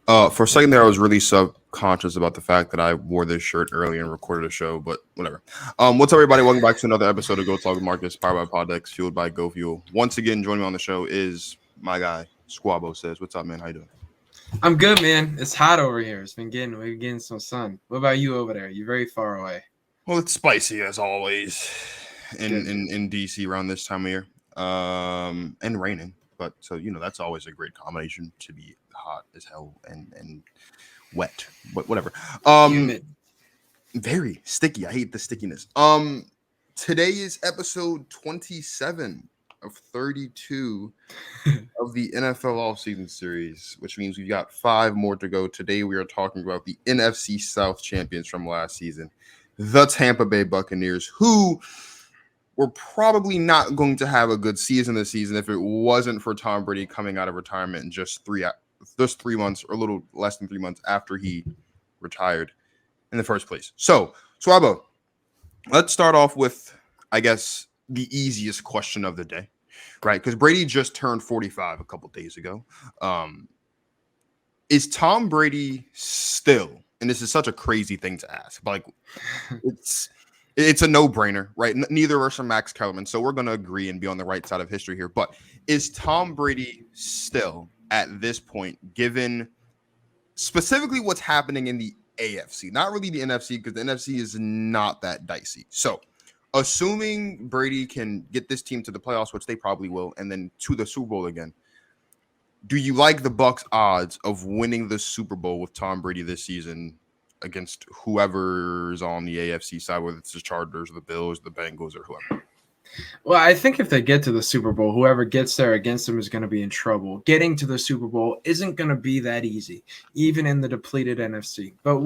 For a second there, I was really subconscious about the fact that I wore this shirt earlier and recorded a show, but whatever. What's up, everybody? Welcome back to another episode of Go Talk with Marcus, powered by Poddex, fueled by Go Fuel. Once again, joining me on the show is my guy, Squabo says. What's up, man? How you doing? I'm good, man. It's hot over here. We're getting some sun. What about you over there? You're very far away. Well, it's spicy as always Good. in DC around this time of year, and raining. But so that's always a great combination to be hot as hell and wet, but whatever. Humid. Very sticky. I hate the stickiness. Today is episode 27 of 32 of the NFL offseason series, which means we've got 5 more to go. Today we are talking about the NFC South champions from last season, the Tampa Bay Buccaneers, who were probably not going to have a good season this season if it wasn't for Tom Brady coming out of retirement in just 3 months, or a little less than 3 months after he retired in the first place. So, Squabo, let's start off with, I guess, the easiest question of the day, right? Because Brady just turned 45 a couple days ago. Is Tom Brady still, and this is such a crazy thing to ask, but like it's a no-brainer, right? Neither of us are Max Kellerman, so we're going to agree and be on the right side of history here. But is Tom Brady still, at this point, given specifically what's happening in the AFC, not really the NFC, because the NFC is not that dicey. So, assuming Brady can get this team to the playoffs, which they probably will, and then to the Super Bowl again, do you like the Bucs' odds of winning the Super Bowl with Tom Brady this season against whoever's on the AFC side, whether it's the Chargers, the Bills, the Bengals, or whoever? Well, I think if they get to the Super Bowl, whoever gets there against them is going to be in trouble. Getting to the Super Bowl isn't going to be that easy, even in the depleted NFC. But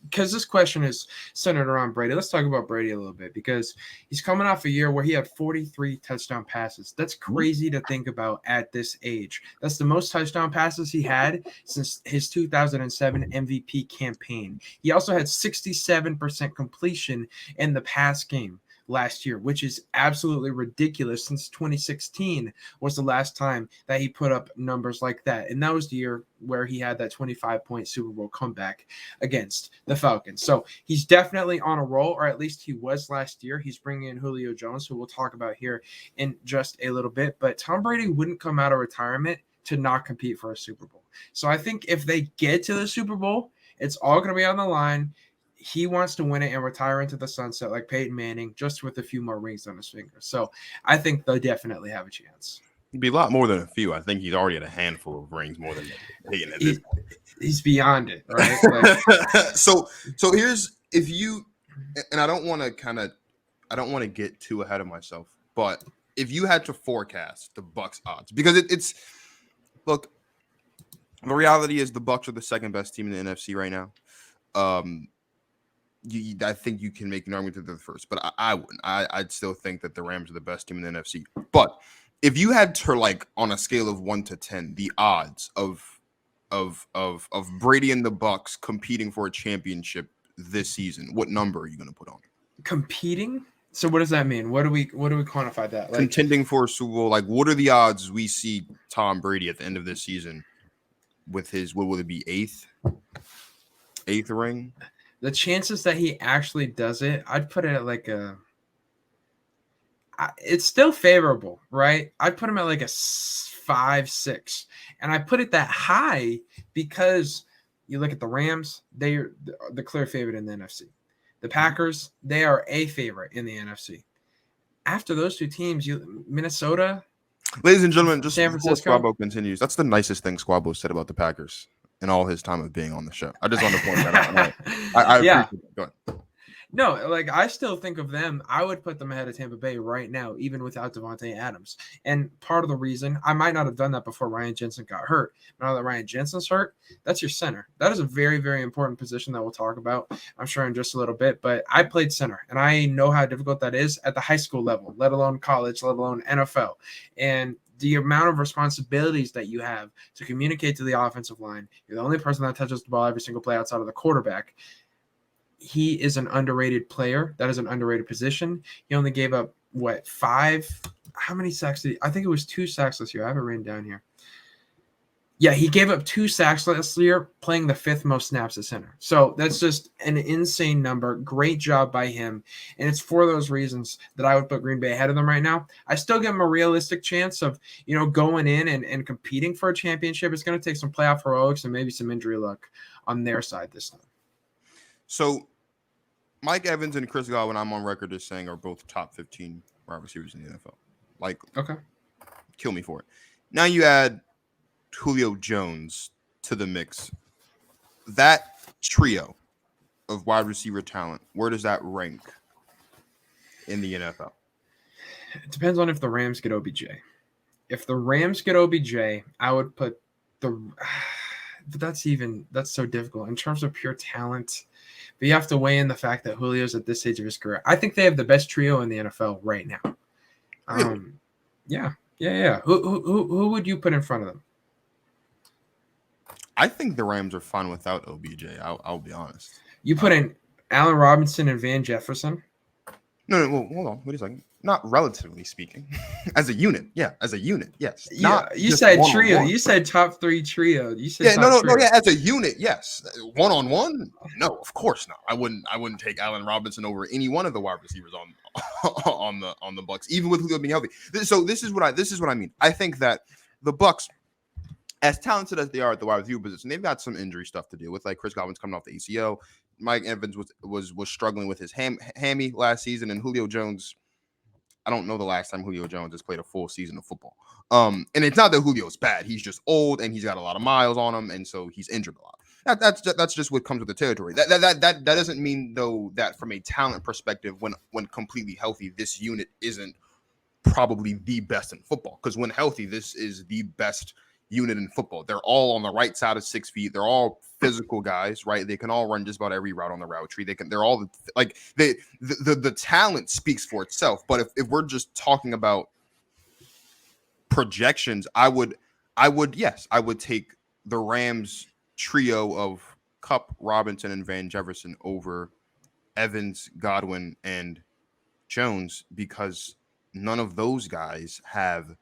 because this question is centered around Brady, let's talk about Brady a little bit, because he's coming off a year where he had 43 touchdown passes. That's crazy to think about at this age. That's the most touchdown passes he had since his 2007 MVP campaign. He also had 67% completion in the pass game last year, which is absolutely ridiculous, since 2016 was the last time that he put up numbers like that. And that was the year where he had that 25-point Super Bowl comeback against the Falcons. So he's definitely on a roll, or at least he was last year. He's bringing in Julio Jones, who we'll talk about here in just a little bit. But Tom Brady wouldn't come out of retirement to not compete for a Super Bowl. So I think if they get to the Super Bowl, it's all going to be on the line. He wants to win it and retire into the sunset like Peyton Manning, just with a few more rings on his fingers. So I think they definitely have a chance. It'd be a lot more than a few. I think he's already at a handful of rings more than Peyton at this point. He's beyond it, right? Like, so here's, if you, and I don't want to get too ahead of myself, but if you had to forecast the Bucs odds, because it's look, the reality is the Bucs are the second best team in the NFC right now. I think you can make an argument that they're the first, but I wouldn't. I'd still think that the Rams are the best team in the NFC. But if you had to, like, on a scale of 1 to 10, the odds of Brady and the Bucs competing for a championship this season, what number are you going to put on it? Competing? So what does that mean? What do we quantify that? Like, contending for a Super Bowl, like, what are the odds we see Tom Brady at the end of this season with his, what will it be, eighth ring? The chances that he actually does it, I'd put it at like it's still favorable, right? I'd put him at like a 5-6. And I put it that high because you look at the Rams, they're the clear favorite in the NFC. The Packers, they are a favorite in the NFC. After those two teams, Minnesota. Ladies and gentlemen, just San Francisco. Before Squabo continues, that's the nicest thing Squabo said about the Packers in all his time of being on the show. I just want to point that out. I appreciate it. Go ahead. No, like, I still think of them. I would put them ahead of Tampa Bay right now, even without Devonte Adams. And part of the reason, I might not have done that before Ryan Jensen got hurt. Now that Ryan Jensen's hurt, that's your center. That is a very, very important position that we'll talk about, I'm sure, in just a little bit. But I played center, and I know how difficult that is at the high school level, let alone college, let alone NFL. And the amount of responsibilities that you have to communicate to the offensive line. You're the only person that touches the ball every single play outside of the quarterback. He is an underrated player. That is an underrated position. He only gave up, 5? How many sacks did he? I think it was 2 sacks this year. I have it written down here. Yeah, he gave up 2 sacks last year, playing the 5th most snaps at center. So that's just an insane number. Great job by him. And it's for those reasons that I would put Green Bay ahead of them right now. I still give them a realistic chance of, going in and competing for a championship. It's going to take some playoff heroics and maybe some injury luck on their side this time. So Mike Evans and Chris Godwin, I'm on record as saying, are both top 15 wide receivers in the NFL. Like, okay, kill me for it. Now you add Julio Jones to the mix. That trio of wide receiver talent, where does that rank in the NFL? It depends on if the Rams get OBJ. If the Rams get OBJ, I would put the but that's so difficult in terms of pure talent. But you have to weigh in the fact that Julio's at this stage of his career. I think they have the best trio in the NFL right now. Really? Yeah. Who would you put in front of them? I think the Rams are fine without OBJ. I'll be honest. You put in Allen Robinson and Van Jefferson? No, well, hold on. Wait a second. Not relatively speaking. As a unit. Yeah, as a unit. Yes. Yeah, you said trio. You said top 3 trio. You said no, yeah, as a unit, yes. One-on-one? No, of course not. I wouldn't take Allen Robinson over any one of the wide receivers on the Bucs, even with Julio being healthy. So this is what I mean. I think that the Bucs, as talented as they are at the wide receiver position, they've got some injury stuff to deal with. Like Chris Godwin's coming off the ACL. Mike Evans was struggling with his hammy last season, and Julio Jones. I don't know the last time Julio Jones has played a full season of football. And it's not that Julio's bad; he's just old and he's got a lot of miles on him, and so he's injured a lot. That's just what comes with the territory. That doesn't mean though that from a talent perspective, when completely healthy, this unit isn't probably the best in football. Because when healthy, this is the best unit in football. They're all on the right side of 6 feet. They're all physical guys, right? They can all run just about every route on the route tree. They're all like the talent speaks for itself. But if we're just talking about projections, I would take the Rams trio of Kupp, Robinson, and Van Jefferson over Evans, Godwin, and Jones, because none of those guys have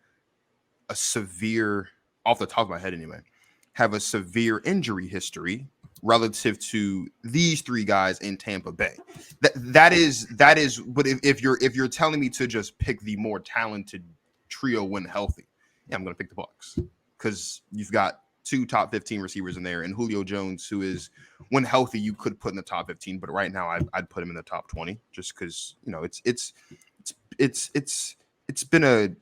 a severe, off the top of my head anyway, have a severe injury history relative to these 3 guys in Tampa Bay. That is. But if you're telling me to just pick the more talented trio when healthy, yeah, I'm going to pick the Bucs, because you've got 2 top 15 receivers in there, and Julio Jones, who is, when healthy, you could put in the top 15, but right now I'd put him in the top 20, just because it's been a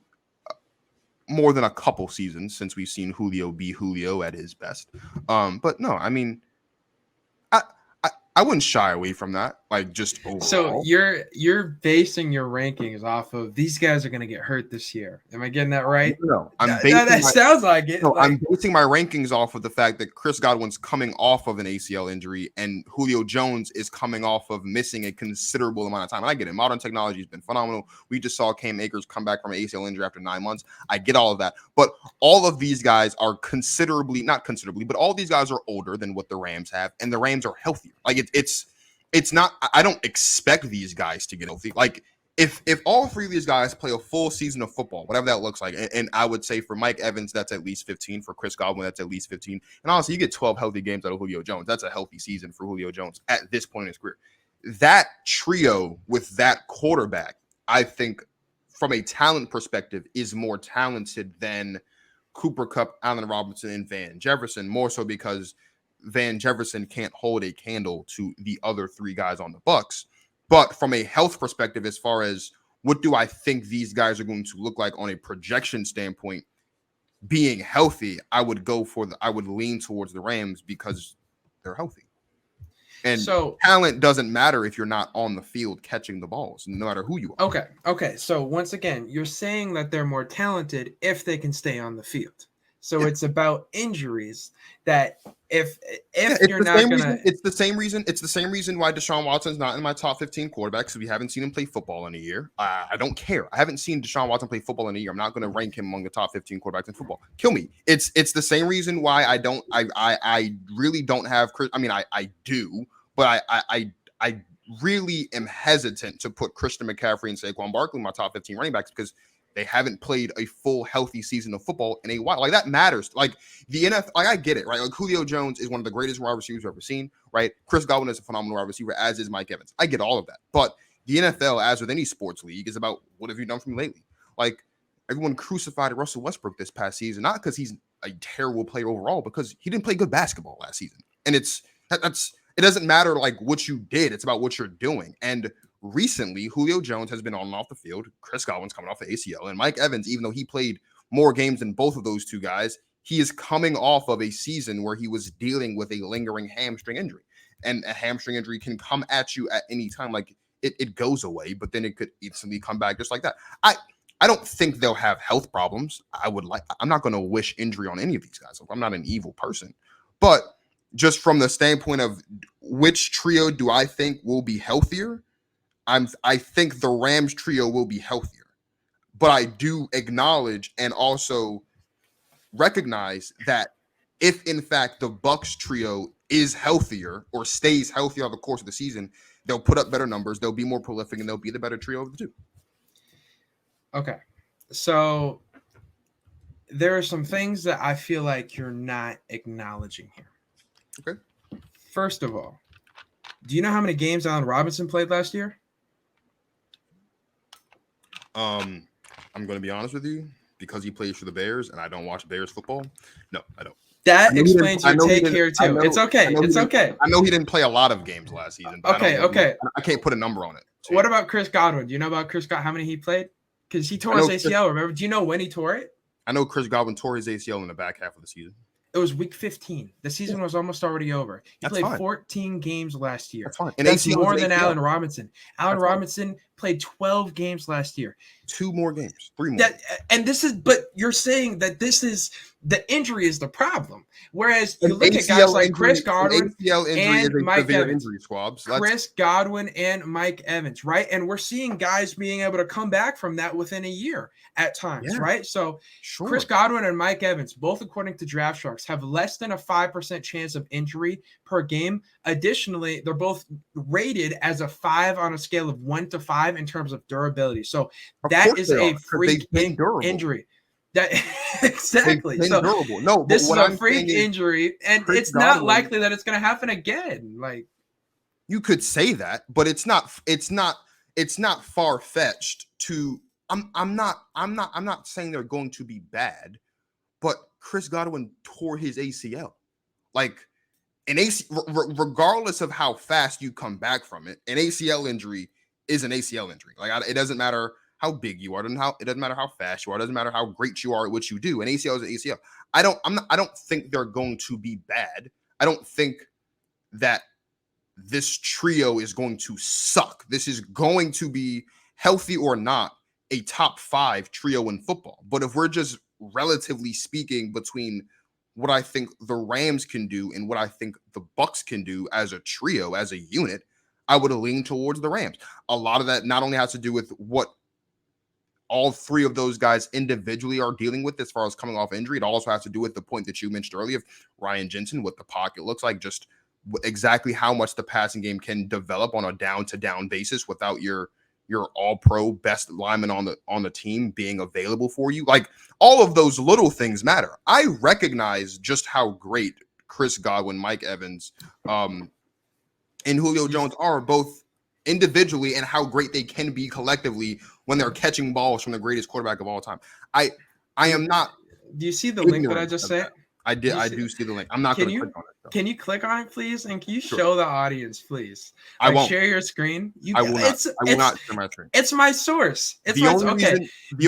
more than a couple seasons since we've seen Julio be Julio at his best. But no, I mean, I wouldn't shy away from that, like, just overall. So you're basing your rankings off of these guys are going to get hurt this year. Am I getting that right? No, sounds like it. No, I'm basing my rankings off of the fact that Chris Godwin's coming off of an ACL injury and Julio Jones is coming off of missing a considerable amount of time. And I get it. Modern technology has been phenomenal. We just saw Cam Akers come back from an ACL injury after 9 months. I get all of that. But all of these guys are not considerably, but all these guys are older than what the Rams have, and the Rams are healthier. Like, it's not, I don't expect these guys to get healthy. Like, if all 3 of these guys play a full season of football, whatever that looks like, and I would say for Mike Evans, that's at least 15. For Chris Godwin, that's at least 15. And honestly, you get 12 healthy games out of Julio Jones. That's a healthy season for Julio Jones at this point in his career. That trio with that quarterback, I think, from a talent perspective, is more talented than Cooper Kupp, Allen Robinson, and Van Jefferson, more so because Van Jefferson can't hold a candle to the other 3 guys on the Bucs. But from a health perspective, as far as what do I think these guys are going to look like on a projection standpoint, being healthy, I would lean towards the Rams because they're healthy. And so talent doesn't matter if you're not on the field catching the balls, no matter who you are. Okay. So once again, you're saying that they're more talented if they can stay on the field. So it's about injuries that if you're not gonna, it's the same reason why Deshaun Watson's not in my top 15 quarterbacks, because we haven't seen him play football in a year. I don't care. I haven't seen Deshaun Watson play football in a year. I'm not going to rank him among the top 15 quarterbacks in football. Kill me. It's the same reason why I really don't have. I mean, I do, but I really am hesitant to put Christian McCaffrey and Saquon Barkley in my top 15 running backs, because They haven't played a full healthy season of football in a while. Like that matters. Like the NFL, like I get it, right? Like Julio Jones is one of the greatest wide receivers we've ever seen, right? Chris Godwin is a phenomenal wide receiver, as is Mike Evans. I get all of that. But the NFL, as with any sports league, is about what have you done for me lately? Like everyone crucified Russell Westbrook this past season, not because he's a terrible player overall, because he didn't play good basketball last season. And it doesn't matter like what you did. It's about what you're doing. And recently, Julio Jones has been on and off the field. Chris Godwin's coming off the ACL. And Mike Evans, even though he played more games than both of those two guys, he is coming off of a season where he was dealing with a lingering hamstring injury. And a hamstring injury can come at you at any time. Like it goes away, but then it could instantly come back just like that. I don't think they'll have health problems. I'm not going to wish injury on any of these guys. I'm not an evil person. But just from the standpoint of which trio do I think will be healthier, I think the Rams trio will be healthier. But I do acknowledge and also recognize that if, in fact, the Bucs trio is healthier or stays healthy over the course of the season, they'll put up better numbers, they'll be more prolific, and they'll be the better trio of the two. Okay. So there are some things that I feel like you're not acknowledging here. Okay. First of all, do you know how many games Allen Robinson played last year? I'm going to be honest with you, because he plays for the Bears and I don't watch Bears football. No, I don't. That explains your take here too. It's okay. It's okay. I know he didn't play a lot of games last season. But Okay. I can't put a number on it. What about Chris Godwin? Do you know about Chris Godwin? How many he played? Because he tore his ACL. Remember? Do you know when he tore it? I know Chris Godwin tore his ACL in the back half of the season. It was week 15. The season was almost already over. He played fine. 14 games last year. That's fine. And That's ACL more than Allen Robinson. Allen That's Robinson played 12 games last year. 2 more games. 3 more. But you're saying that the injury is the problem. Whereas you look at guys like Chris Godwin and Mike Evans. Chris Godwin and Mike Evans, right? And we're seeing guys being able to come back from that within a year at times, right? So sure. Chris Godwin and Mike Evans, both according to Draft Sharks, have less than a 5% chance of injury per game. Additionally, they're both rated as a 5 on a scale of 1 to 5 in terms of durability. So that is a freak injury. That exactly. So durable. No, this is a freak injury, and it's not likely that it's going to happen again. Like you could say that, but it's not far fetched to. I'm not saying they're going to be bad, but Chris Godwin tore his ACL. Like an regardless of how fast you come back from it, an ACL injury is an ACL injury. Like it doesn't matter how big you are, it doesn't matter how fast you are, it doesn't matter how great you are at what you do. An ACL is an ACL. I don't think they're going to be bad. I don't think that this trio is going to suck. This is going to be, healthy or not, a top 5 trio in football. But if we're just relatively speaking between what I think the Rams can do and what I think the Bucs can do as a trio, as a unit, I would lean towards the Rams. A lot of that not only has to do with what all 3 of those guys individually are dealing with as far as coming off injury. It also has to do with the point that you mentioned earlier of Ryan Jensen, what the pocket looks like, just exactly how much the passing game can develop on a down-to-down basis without your all-pro best lineman on the team being available for you. Like all of those little things matter. I recognize just how great Chris Godwin, Mike Evans, and Julio Jones are both individually and how great they can be collectively when they're catching balls from the greatest quarterback of all time. I am not. Do you see the link that I just sent? I do see the link. I'm not going to click on it. Though. Can you click on it, please? And can you show the audience, please? I won't share your screen. I will not. I will not share my screen. It's my source. The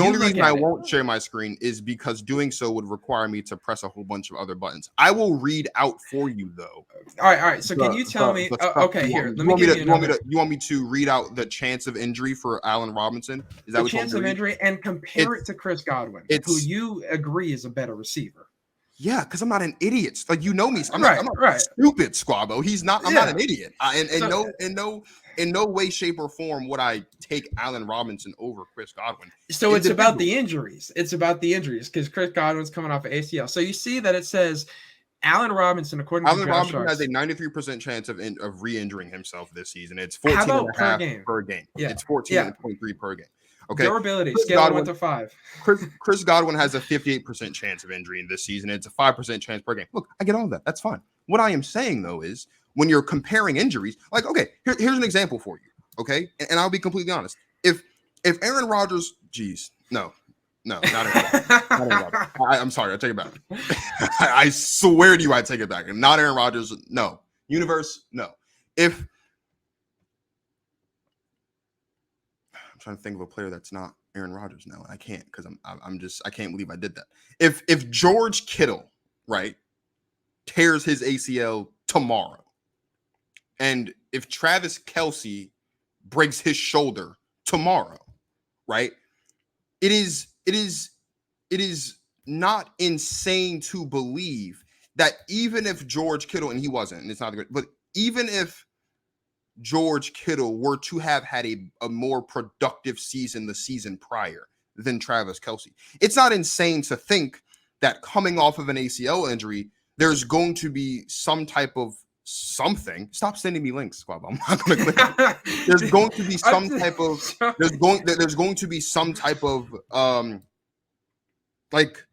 only reason I won't share my screen is because doing so would require me to press a whole bunch of other buttons. I will read out for you though. All right. So can you tell me? Okay, here. Let me give you another. You want me to read out the chance of injury for Allen Robinson? Is that the what chance of injury and compare it to Chris Godwin, who you agree is a better receiver? Yeah, because I'm not an idiot. Like you know me, I'm not stupid, Squabo. I'm not an idiot. In no way, shape, or form would I take Allen Robinson over Chris Godwin. So it's about the injuries. It's about the injuries because Chris Godwin's coming off of ACL. So you see that it says Allen Robinson, according to Draft Sharks, has a 93% chance of re-injuring himself this season. It's 14.5 per game. Yeah. It's 14.3 per game. Okay. Durability, scale of 1 to 5. Chris Godwin has a 58% chance of injury in this season. It's a 5% chance per game. Look, I get all of that. That's fine. What I am saying, though, is when you're comparing injuries, like, okay, here's an example for you, okay? And I'll be completely honest. If Aaron Rodgers, no, not Aaron Rodgers. I'm sorry, I take it back. I swear to you, I take it back. And not Aaron Rodgers, no. Universe, no. I'm trying to think of a player that's not Aaron Rodgers now. I can't because I can't believe I did that. If George Kittle, right, tears his ACL tomorrow, and if Travis Kelce breaks his shoulder tomorrow, right, it is not insane to believe that even if George Kittle, and he wasn't, and it's not good, but even if George Kittle were to have had a more productive season the season prior than Travis Kelce, it's not insane to think that coming off of an ACL injury, there's going to be some type of something. Stop sending me links, Squabo. I'm not going to click it. There's going to be some type of there's going to be some type of like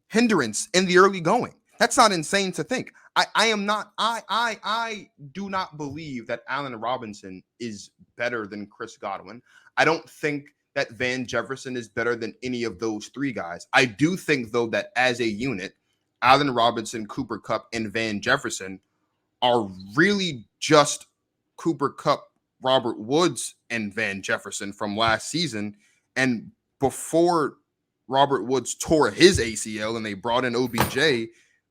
hindrance in the early going. That's not insane to think. I do not believe that Allen Robinson is better than Chris Godwin. I don't think that Van Jefferson is better than any of those three guys. I do think, though, that as a unit, Allen Robinson, Cooper Kupp, and Van Jefferson are really just Cooper Kupp, Robert Woods, and Van Jefferson from last season. And before Robert Woods tore his ACL and they brought in OBJ,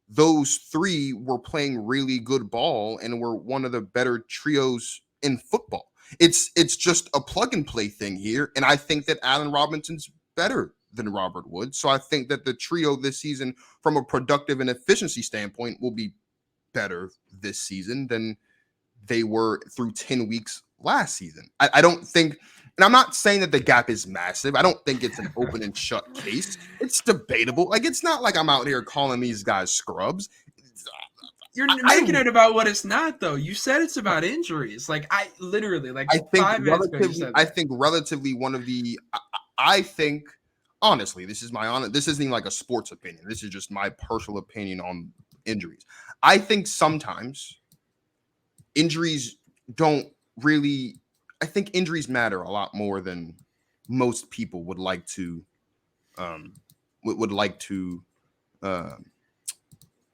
those three were playing really good ball and were one of the better trios in football. It's just a plug and play thing here. And I think that Allen Robinson's better than Robert Woods. So I think that the trio this season, from a productive and efficiency standpoint, will be better this season than they were through 10 weeks last season. I don't think, and I'm not saying that the gap is massive. I don't think it's an open and shut case. It's debatable. Like, it's not like I'm out here calling these guys scrubs. You're making it about what it's not, though. You said it's about injuries. Like, I think 5 minutes ago you said that. I think relatively one of the, I think, honestly, this isn't even like a sports opinion. This is just my personal opinion on injuries. I think sometimes injuries don't really, I think injuries matter a lot more than most people would like to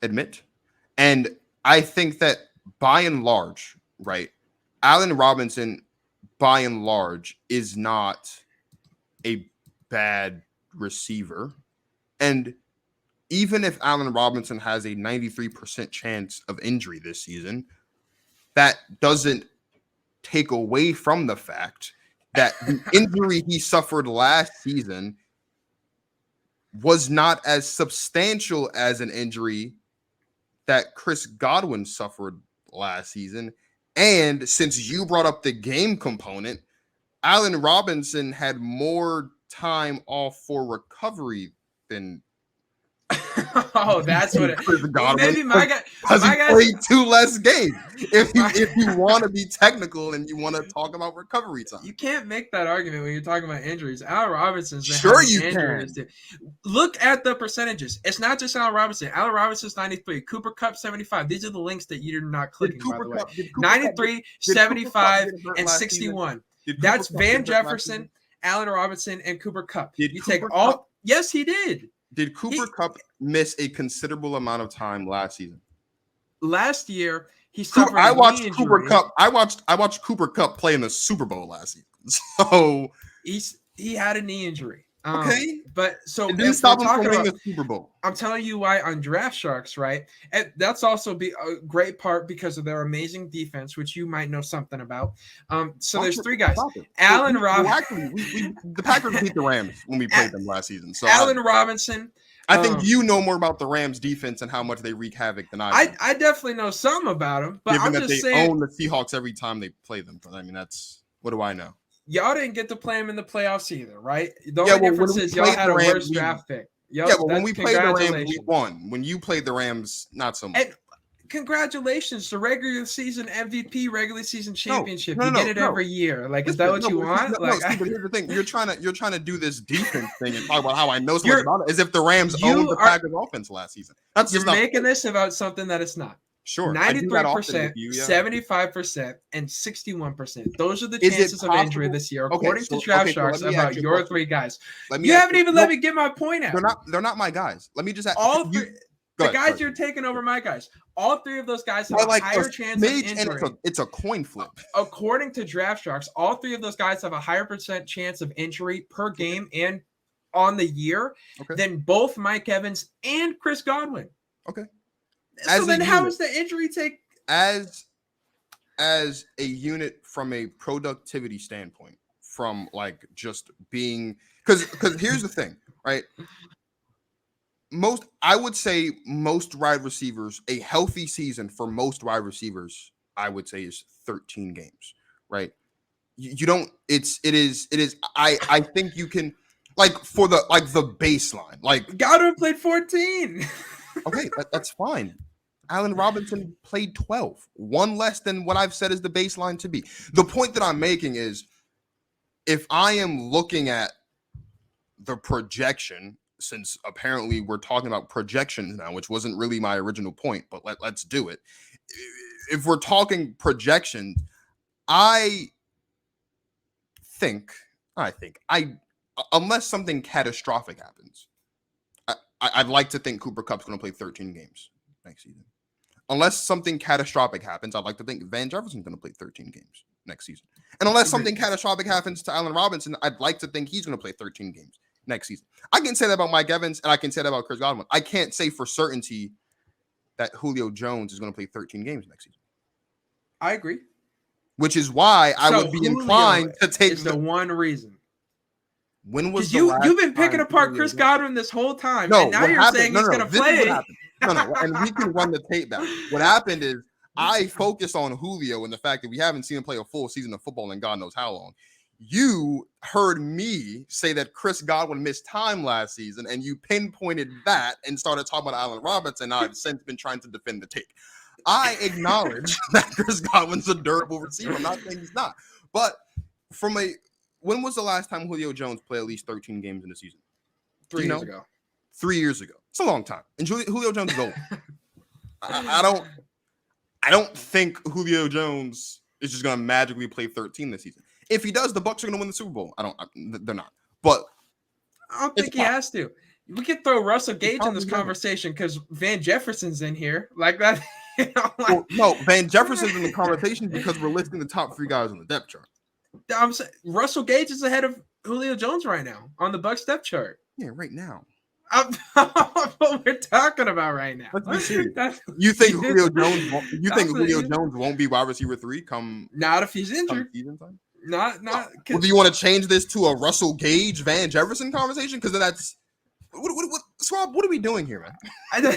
admit. And I think that by and large, right, Allen Robinson, by and large, is not a bad receiver. And even if Allen Robinson has a 93% chance of injury this season, that doesn't take away from the fact that the injury he suffered last season was not as substantial as an injury that Chris Godwin suffered last season. And since you brought up the game component, Allen Robinson had more time off for recovery than oh, that's what it is. Maybe my guy played 2 less games. If you want to be technical and you want to talk about recovery time, you can't make that argument when you're talking about injuries. Allen Robinson's sure you can. Look at the percentages. It's not just Allen Robinson. Allen Robinson's 93, Cooper Kupp 75. These are the links that you're not clicking, by the way. 93, 75, and 61. That's Van Jefferson, Allen Robinson, and Cooper Kupp. You take all. Yes, he did. Did Cooper Kupp miss a considerable amount of time last season? Last year, he suffered. I watched Cooper Kupp. I watched Cooper Kupp play in the Super Bowl last season. So he had a knee injury. Okay, but so it didn't stop him from winning the Super Bowl. I'm telling you why on Draft Sharks, right? And that's also be a great part because of their amazing defense, which you might know something about. So there's 3 guys. Allen Robinson. The Packers beat the Rams when we played them last season. So Allen Robinson. I think you know more about the Rams defense and how much they wreak havoc than I do. I definitely know something about them, but given I'm that just they saying, own the Seahawks every time they play them. I mean, that's what do I know? Y'all didn't get to play them in the playoffs either, right? The only difference is y'all had a worse draft pick. But when we played the Rams, we won. When you played the Rams, not so much. And congratulations, the regular season MVP, regular season championship. You get it every year. Like, is Listen, that what you want? No, Steve, but here's the thing. You're trying to do this defense thing and talk about how I know so much about it, as if the Rams owned the Packers offense last season. That's just making this about something that it's not. Sure. 93%, 75%, and 61%. Those are the chances of injury this year, according to Draft Sharks, about your three guys. You haven't even let me get my point out. They're not my guys. Let me just ask all three. The guys you're taking over my guys. All three of those guys have a higher chance of injury. It's a coin flip. According to Draft Sharks, all three of those guys have a higher % chance of injury per game and on the year than both Mike Evans and Chris Godwin. Okay. So then how is the injury take? As a unit from a productivity standpoint, from like just being because here's the thing, right? I would say most wide receivers, a healthy season for most wide receivers, I would say is 13 games, right? You don't, it is, I think you can, like, for the baseline, like Godwin played 14. Okay, that's fine. Allen Robinson played 12, one less than what I've said is the baseline to be. The point that I'm making is, if I am looking at the projection, since apparently we're talking about projections now, which wasn't really my original point, but let's do it. If we're talking projections, I think, unless something catastrophic happens, I'd like to think Cooper Kupp's going to play 13 games next season. Unless something catastrophic happens, I'd like to think Van Jefferson's going to play 13 games next season. And unless something catastrophic happens to Allen Robinson, I'd like to think he's going to play 13 games next season. I can say that about Mike Evans, and I can say that about Chris Godwin. I can't say for certainty that Julio Jones is going to play 13 games next season. I agree. Which is why I would be inclined to take the one reason. When was you've been picking apart Chris Godwin this whole time, and now you're saying he's going to play. No, and we can run the tape back. What happened is I focused on Julio and the fact that we haven't seen him play a full season of football in God knows how long. You heard me say that Chris Godwin missed time last season, and you pinpointed that and started talking about Allen Robinson. I've since been trying to defend the take. I acknowledge that Chris Godwin's a durable receiver. I'm not saying he's not. But when was the last time Julio Jones played at least 13 games in a season? 3 years ago. 3 years ago. It's a long time. And Julio Jones is old. I don't think Julio Jones is just going to magically play 13 this season. If he does, the Bucs are going to win the Super Bowl. They're not. But I don't think he has to. We could throw Russell Gage in this conversation because Van Jefferson's in here like that. No, Van Jefferson's in the conversation because we're listing the top 3 guys on the depth chart. I'm saying Russell Gage is ahead of Julio Jones right now on the Bucs depth chart. Yeah, right now. What we're talking about right now. Let's be serious. You think Julio Jones won't be wide receiver 3 come? Not if he's injured. Season time? Not. Well, do you want to change this to a Russell Gage Van Jefferson conversation? Because that's what Squab. What are we doing here, man?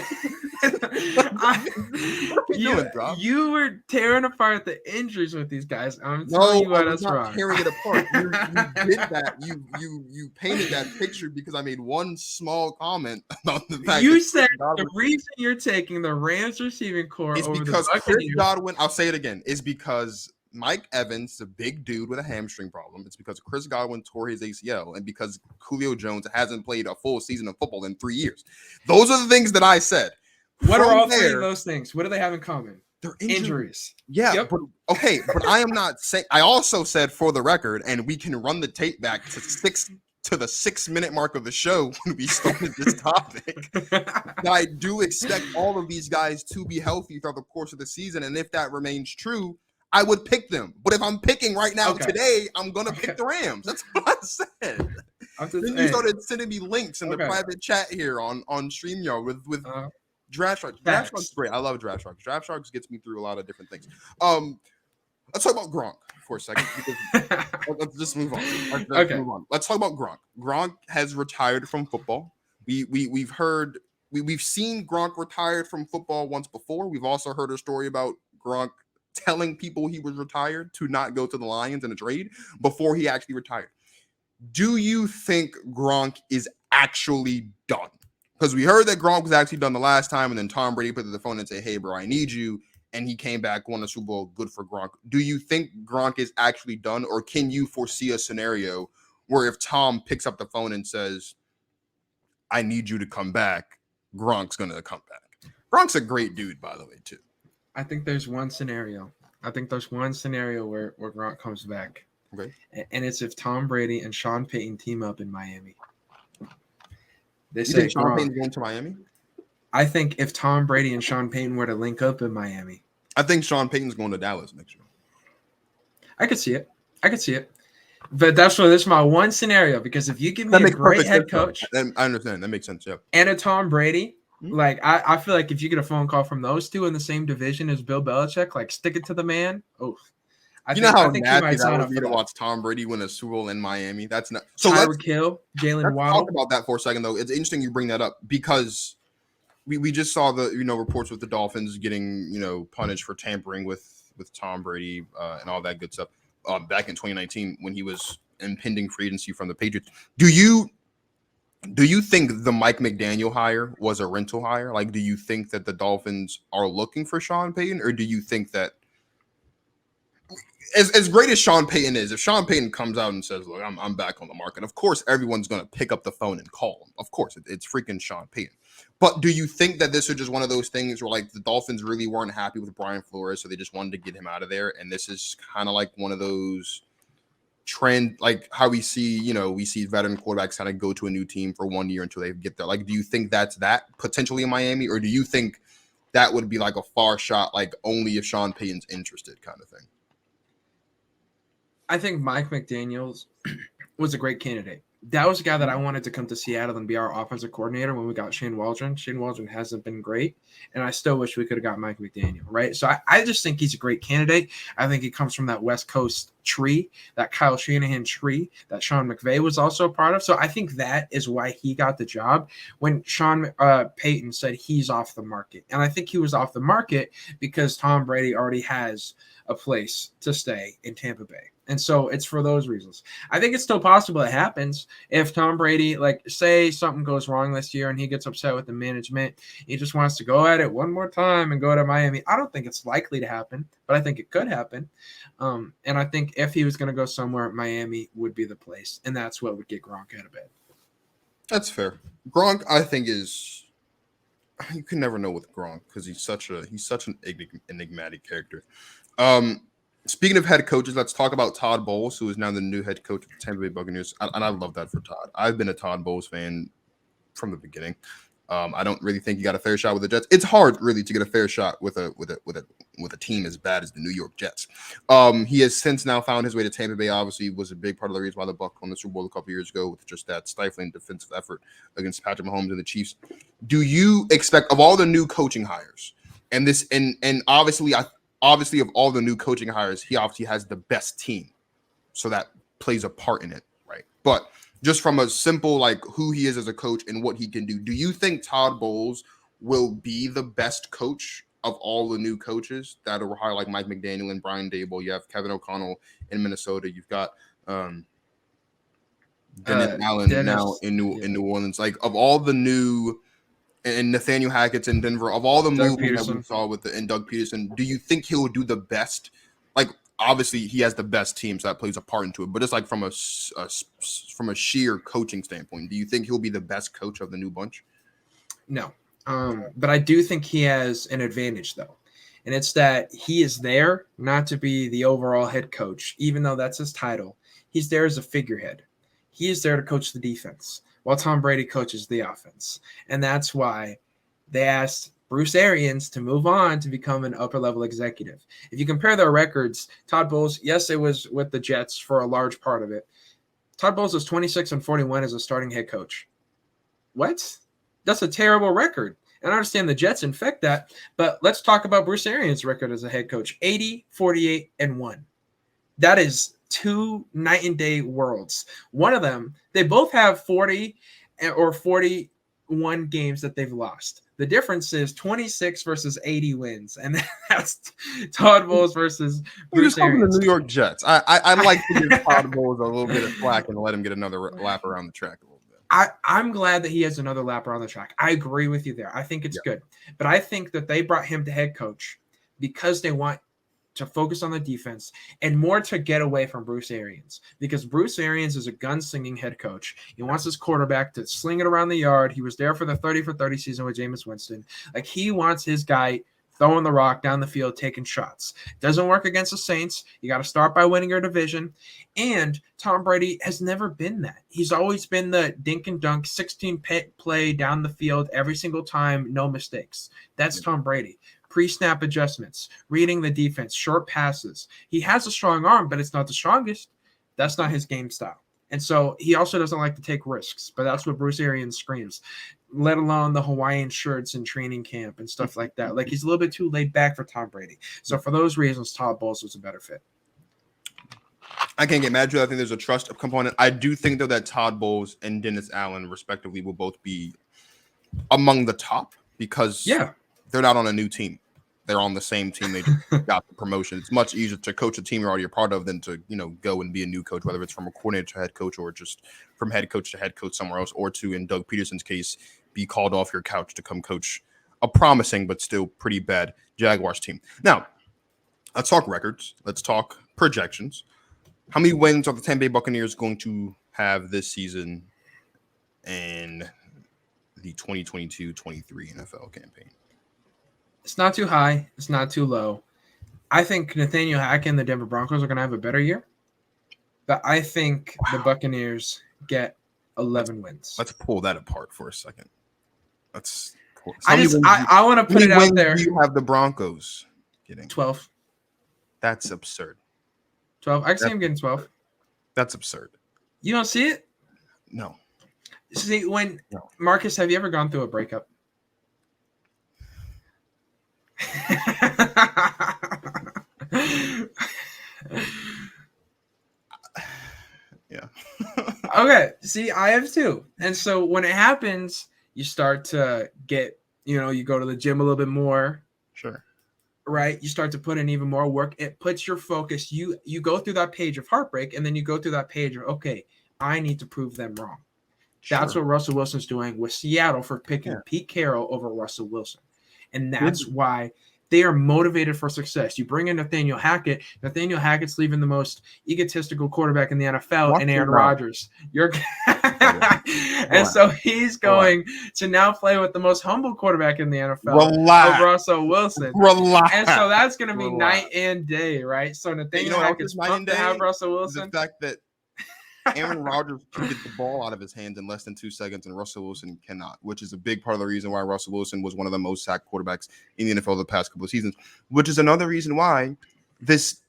You were tearing apart the injuries with these guys. I'm telling you what, that's wrong. Tearing it apart. You did that. You painted that picture because I made one small comment about the fact you said the reason you're taking the Rams receiving core is over because the Chris Godwin. I'll say it again. Is because Mike Evans, a big dude with a hamstring problem. It's because Chris Godwin tore his ACL, and because Julio Jones hasn't played a full season of football in 3 years. Those are the things that I said. What are all 3 of those things? What do they have in common? They're injuries. Yeah, yep. But I am not saying. I also said, for the record, and we can run the tape back to the 6-minute mark of the show when we started this topic, that I do expect all of these guys to be healthy throughout the course of the season, and if that remains true, I would pick them. But if I'm picking right now today, I'm going to pick the Rams. That's what I said. Then you started sending me links in the private chat here on StreamYard with Draft Sharks. Draft Sharks is great. I love Draft Sharks. Draft Sharks gets me through a lot of different things. Let's talk about Gronk for a second. Let's just move on. Move on. Let's talk about Gronk. Gronk has retired from football. We've seen Gronk retired from football once before. We've also heard a story about Gronk telling people he was retired to not go to the Lions in a trade before he actually retired. Do you think Gronk is actually done? Because we heard that Gronk was actually done the last time, and then Tom Brady put the phone and say, "Hey, bro, I need you," and he came back, won the Super Bowl. Good for Gronk. Do you think Gronk is actually done, or can you foresee a scenario where if Tom picks up the phone and says, "I need you to come back," Gronk's gonna come back? Gronk's a great dude, by the way, too. I think there's one scenario. Where Gronk comes back. Okay. And it's if Tom Brady and Sean Payton team up in Miami. You think Sean Payton's going to Miami? I think if Tom Brady and Sean Payton were to link up in Miami. I think Sean Payton's going to Dallas next year. I could see it. But this is my one scenario, because if you give me a great head coach. I understand. That makes sense, yeah. And a Tom Brady, like I feel like if you get a phone call from those two in the same division as Bill Belichick, like stick it to the man. Oh, I think nasty that would be to watch Tom Brady win a Super Bowl in Miami. That's not so. Tyreek Hill, Jalen Waddle. Talk about that for a second, though. It's interesting you bring that up, because we just saw the reports with the Dolphins getting punished for tampering with Tom Brady and all that good stuff back in 2019 when he was impending free agency from the Patriots. Do you think the Mike McDaniel hire was a rental hire? Like, do you think that the Dolphins are looking for Sean Payton, or do you think that as great as Sean Payton is, if Sean Payton comes out and says, "Look, I'm back on the market," of course everyone's going to pick up the phone and call him. Of course, it's freaking Sean Payton. But do you think that this is just one of those things where, like, the Dolphins really weren't happy with Brian Flores, so they just wanted to get him out of there, and this is kind of like one of those trend, like how we see veteran quarterbacks kind of go to a new team for 1 year until they get there? Like, do you think that's that potentially in Miami, or do you think that would be like a far shot, like only if Sean Payton's interested kind of thing? I think Mike McDaniels was a great candidate. That was a guy that I wanted to come to Seattle and be our offensive coordinator when we got Shane Waldron. Shane Waldron hasn't been great, and I still wish we could have got Mike McDaniel, right? So I just think he's a great candidate. I think he comes from that West Coast tree, that Kyle Shanahan tree that Sean McVay was also a part of. So I think that is why he got the job when Sean Payton said he's off the market. And I think he was off the market because Tom Brady already has a place to stay in Tampa Bay. And so it's for those reasons. I think it's still possible it happens if Tom Brady, like, say something goes wrong this year and he gets upset with the management. He just wants to go at it one more time and go to Miami. I don't think it's likely to happen, but I think it could happen. And I think if he was going to go somewhere, Miami would be the place. And that's what would get Gronk out of bed. That's fair. Gronk, I think, is – you can never know with Gronk because he's such an enigmatic character. Speaking of head coaches, let's talk about Todd Bowles, who is now the new head coach of the Tampa Bay Buccaneers. And I love that for Todd. I've been a Todd Bowles fan from the beginning. I don't really think he got a fair shot with the Jets. It's hard, really, to get a fair shot with a team as bad as the New York Jets. He has since now found his way to Tampa Bay. Obviously, was a big part of the reason why the Bucs won the Super Bowl a couple years ago with just that stifling defensive effort against Patrick Mahomes and the Chiefs. Do you expect, of all the new coaching hires, and obviously of all the new coaching hires, he obviously has the best team. So that plays a part in it, right? But just from a simple, like, who he is as a coach and what he can do you think Todd Bowles will be the best coach of all the new coaches that are hired, like Mike McDaniel and Brian Daboll? You have Kevin O'Connell in Minnesota. You've got Dennis Allen now in New Orleans. Like, of all the new – and Nathaniel Hackett's in Denver, of all the movements that we saw and Doug Peterson, do you think he'll do the best? Like, obviously he has the best team, so that plays a part into it. But just like from a sheer coaching standpoint, do you think he'll be the best coach of the new bunch? No, but I do think he has an advantage, though, and it's that he is there not to be the overall head coach, even though that's his title. He's there as a figurehead. He is there to coach the defense, while Tom Brady coaches the offense. And that's why they asked Bruce Arians to move on to become an upper-level executive. If you compare their records, Todd Bowles, yes, it was with the Jets for a large part of it. Todd Bowles was 26-41 as a starting head coach. What? That's a terrible record. And I understand the Jets infect that, but let's talk about Bruce Arians' record as a head coach. 80-48-1. That is two night and day worlds. One of them, they both have 40 or 41 games that they've lost. The difference is 26 versus 80 wins, and that's Todd Bowles versus Bruce Arians. The New York Jets. I like to give Todd Bowles a little bit of slack and let him get another lap around the track a little bit. I'm glad that he has another lap around the track. I agree with you there. I think it's good. But I think that they brought him to head coach because they want to focus on the defense and more to get away from Bruce Arians, because Bruce Arians is a gunslinging head coach. He wants his quarterback to sling it around the yard. He was there for the 30 for 30 season with Jameis Winston. Like, he wants his guy throwing the rock down the field, taking shots. Doesn't work against the Saints. You got to start by winning your division. And Tom Brady has never been that. He's always been the dink and dunk, 16 play down the field every single time, no mistakes. That's Tom Brady. Pre-snap adjustments, reading the defense, short passes. He has a strong arm, but it's not the strongest. That's not his game style. And so he also doesn't like to take risks, but that's what Bruce Arians screams, let alone the Hawaiian shirts and training camp and stuff like that. Like, he's a little bit too laid back for Tom Brady. So for those reasons, Todd Bowles was a better fit. I can't get mad at you. I think there's a trust component. I do think, though, that Todd Bowles and Dennis Allen, respectively, will both be among the top because they're not on a new team. They're on the same team. They just got the promotion. It's much easier to coach a team you're already a part of than to, go and be a new coach, whether it's from a coordinator to head coach or just from head coach to head coach somewhere else, or to, in Doug Peterson's case, be called off your couch to come coach a promising but still pretty bad Jaguars team. Now, let's talk records. Let's talk projections. How many wins are the Tampa Bay Buccaneers going to have this season in the 2022-23 NFL campaign? It's not too high. It's not too low. I think Nathaniel Hackett and the Denver Broncos are going to have a better year. But I think the Buccaneers get 11 wins. Let's pull that apart for a second. I want to put it out there. Do you have the Broncos getting? 12. That's absurd. 12. I can see him getting 12. That's absurd. You don't see it? No. See, Marcus, have you ever gone through a breakup? Yeah. Okay. See, I have too. And so when it happens, you start to get, you go to the gym a little bit more. Sure. Right? You start to put in even more work. It puts your focus. You go through that page of heartbreak, and then you go through that page of, okay, I need to prove them wrong. Sure. That's what Russell Wilson's doing with Seattle for picking Pete Carroll over Russell Wilson. And that's why they are motivated for success. You bring in Nathaniel Hackett. Nathaniel Hackett's leaving the most egotistical quarterback in the NFL, and Aaron Rodgers. And so he's going to now play with the most humble quarterback in the NFL, Russell Wilson. And so that's going to be night and day, right? So Nathaniel Hackett's pumped to have Russell Wilson. The fact that Aaron Rodgers can get the ball out of his hands in less than 2 seconds, and Russell Wilson cannot, which is a big part of the reason why Russell Wilson was one of the most sacked quarterbacks in the NFL the past couple of seasons, which is another reason why this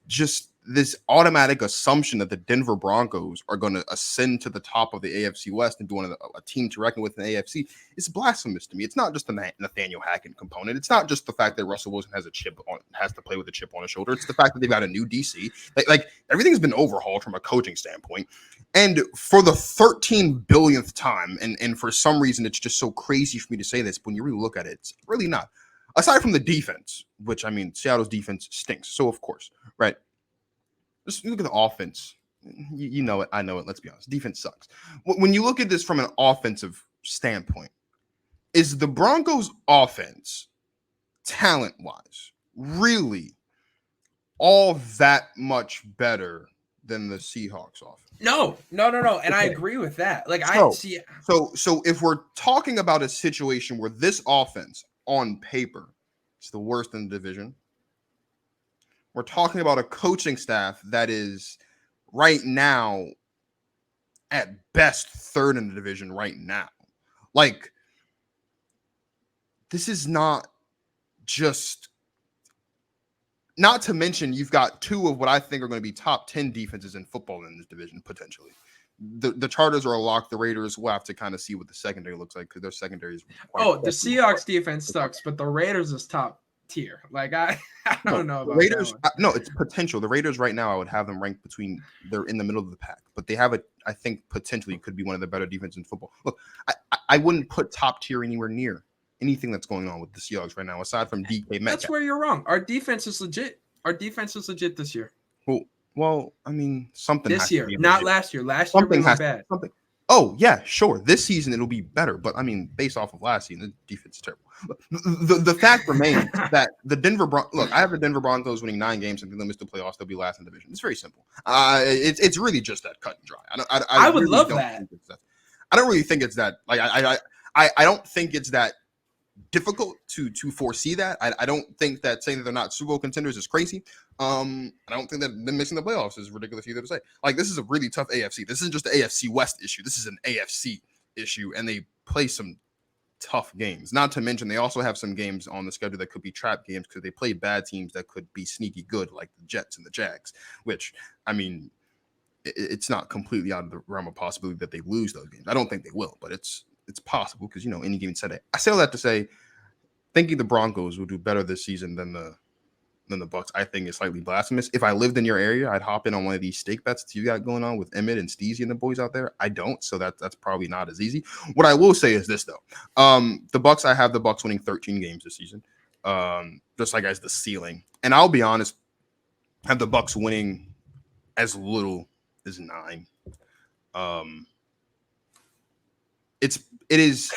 automatic assumption that the Denver Broncos are going to ascend to the top of the AFC West and be a team to reckon with in the AFC is blasphemous to me. It's not just the Nathaniel Hackett component. It's not just the fact that Russell Wilson has to play with a chip on his shoulder. It's the fact that they've got a new DC. Like everything's been overhauled from a coaching standpoint. And for the 13 billionth time, and for some reason it's just so crazy for me to say this, but when you really look at it, it's really not. Aside from the defense, which, Seattle's defense stinks. So, of course, right? Just look at the offense. You know it. I know it. Let's be honest. Defense sucks. When you look at this from an offensive standpoint, is the Broncos' offense, talent-wise, really all that much better than the Seahawks offense? No. And I agree with that. So if we're talking about a situation where this offense, on paper, is the worst in the division, we're talking about a coaching staff that is right now at best third in the division right now. Like, this is not just, not to mention you've got two of what I think are going to be top 10 defenses in football in this division, potentially. The Chargers are a lock. The Raiders will have to kind of see what the secondary looks like, because their secondary is the Seahawks defense sucks, but the Raiders is top tier. Like, I don't know about Raiders. No, it's potential. The Raiders right now, I would have them ranked they're in the middle of the pack, but they have I think potentially could be one of the better defenses in football. Look, I wouldn't put top tier anywhere near anything that's going on with the Seahawks right now, aside from DK Metcalf. That's where you're wrong. Our defense is legit. This year. Well, something this year, not last year. Last year we were bad. Oh, yeah, sure. This season it'll be better, but I mean, based off of last season, the defense is terrible. The fact remains that the look, I have the Denver Broncos winning 9 games and if they miss the playoffs, they'll be last in the division. It's very simple. It's really just that cut and dry. I would really love don't that. think it's that. I don't really think it's that. Like I don't think it's that difficult to foresee that. I don't think that saying that they're not Super Bowl contenders is crazy. I don't think that them missing the playoffs is ridiculous either to say. Like, this is a really tough AFC. This isn't just an AFC West issue. This is an AFC issue, and they play some tough games. Not to mention they also have some games on the schedule that could be trap games because they play bad teams that could be sneaky good, like the Jets and the Jags, which, I mean, it's not completely out of the realm of possibility that they lose those games. I don't think they will, but it's possible because, any given Sunday. I say all that to say, thinking the Broncos will do better this season than the Bucs, I think is slightly blasphemous. If I lived in your area, I'd hop in on one of these stake bets that you got going on with Emmett and Steezy and the boys out there. I don't, so that's probably not as easy. What I will say is this though: the Bucs, I have the Bucs winning 13 games this season, just like as the ceiling. And I'll be honest, I have the Bucs winning as little as 9. It is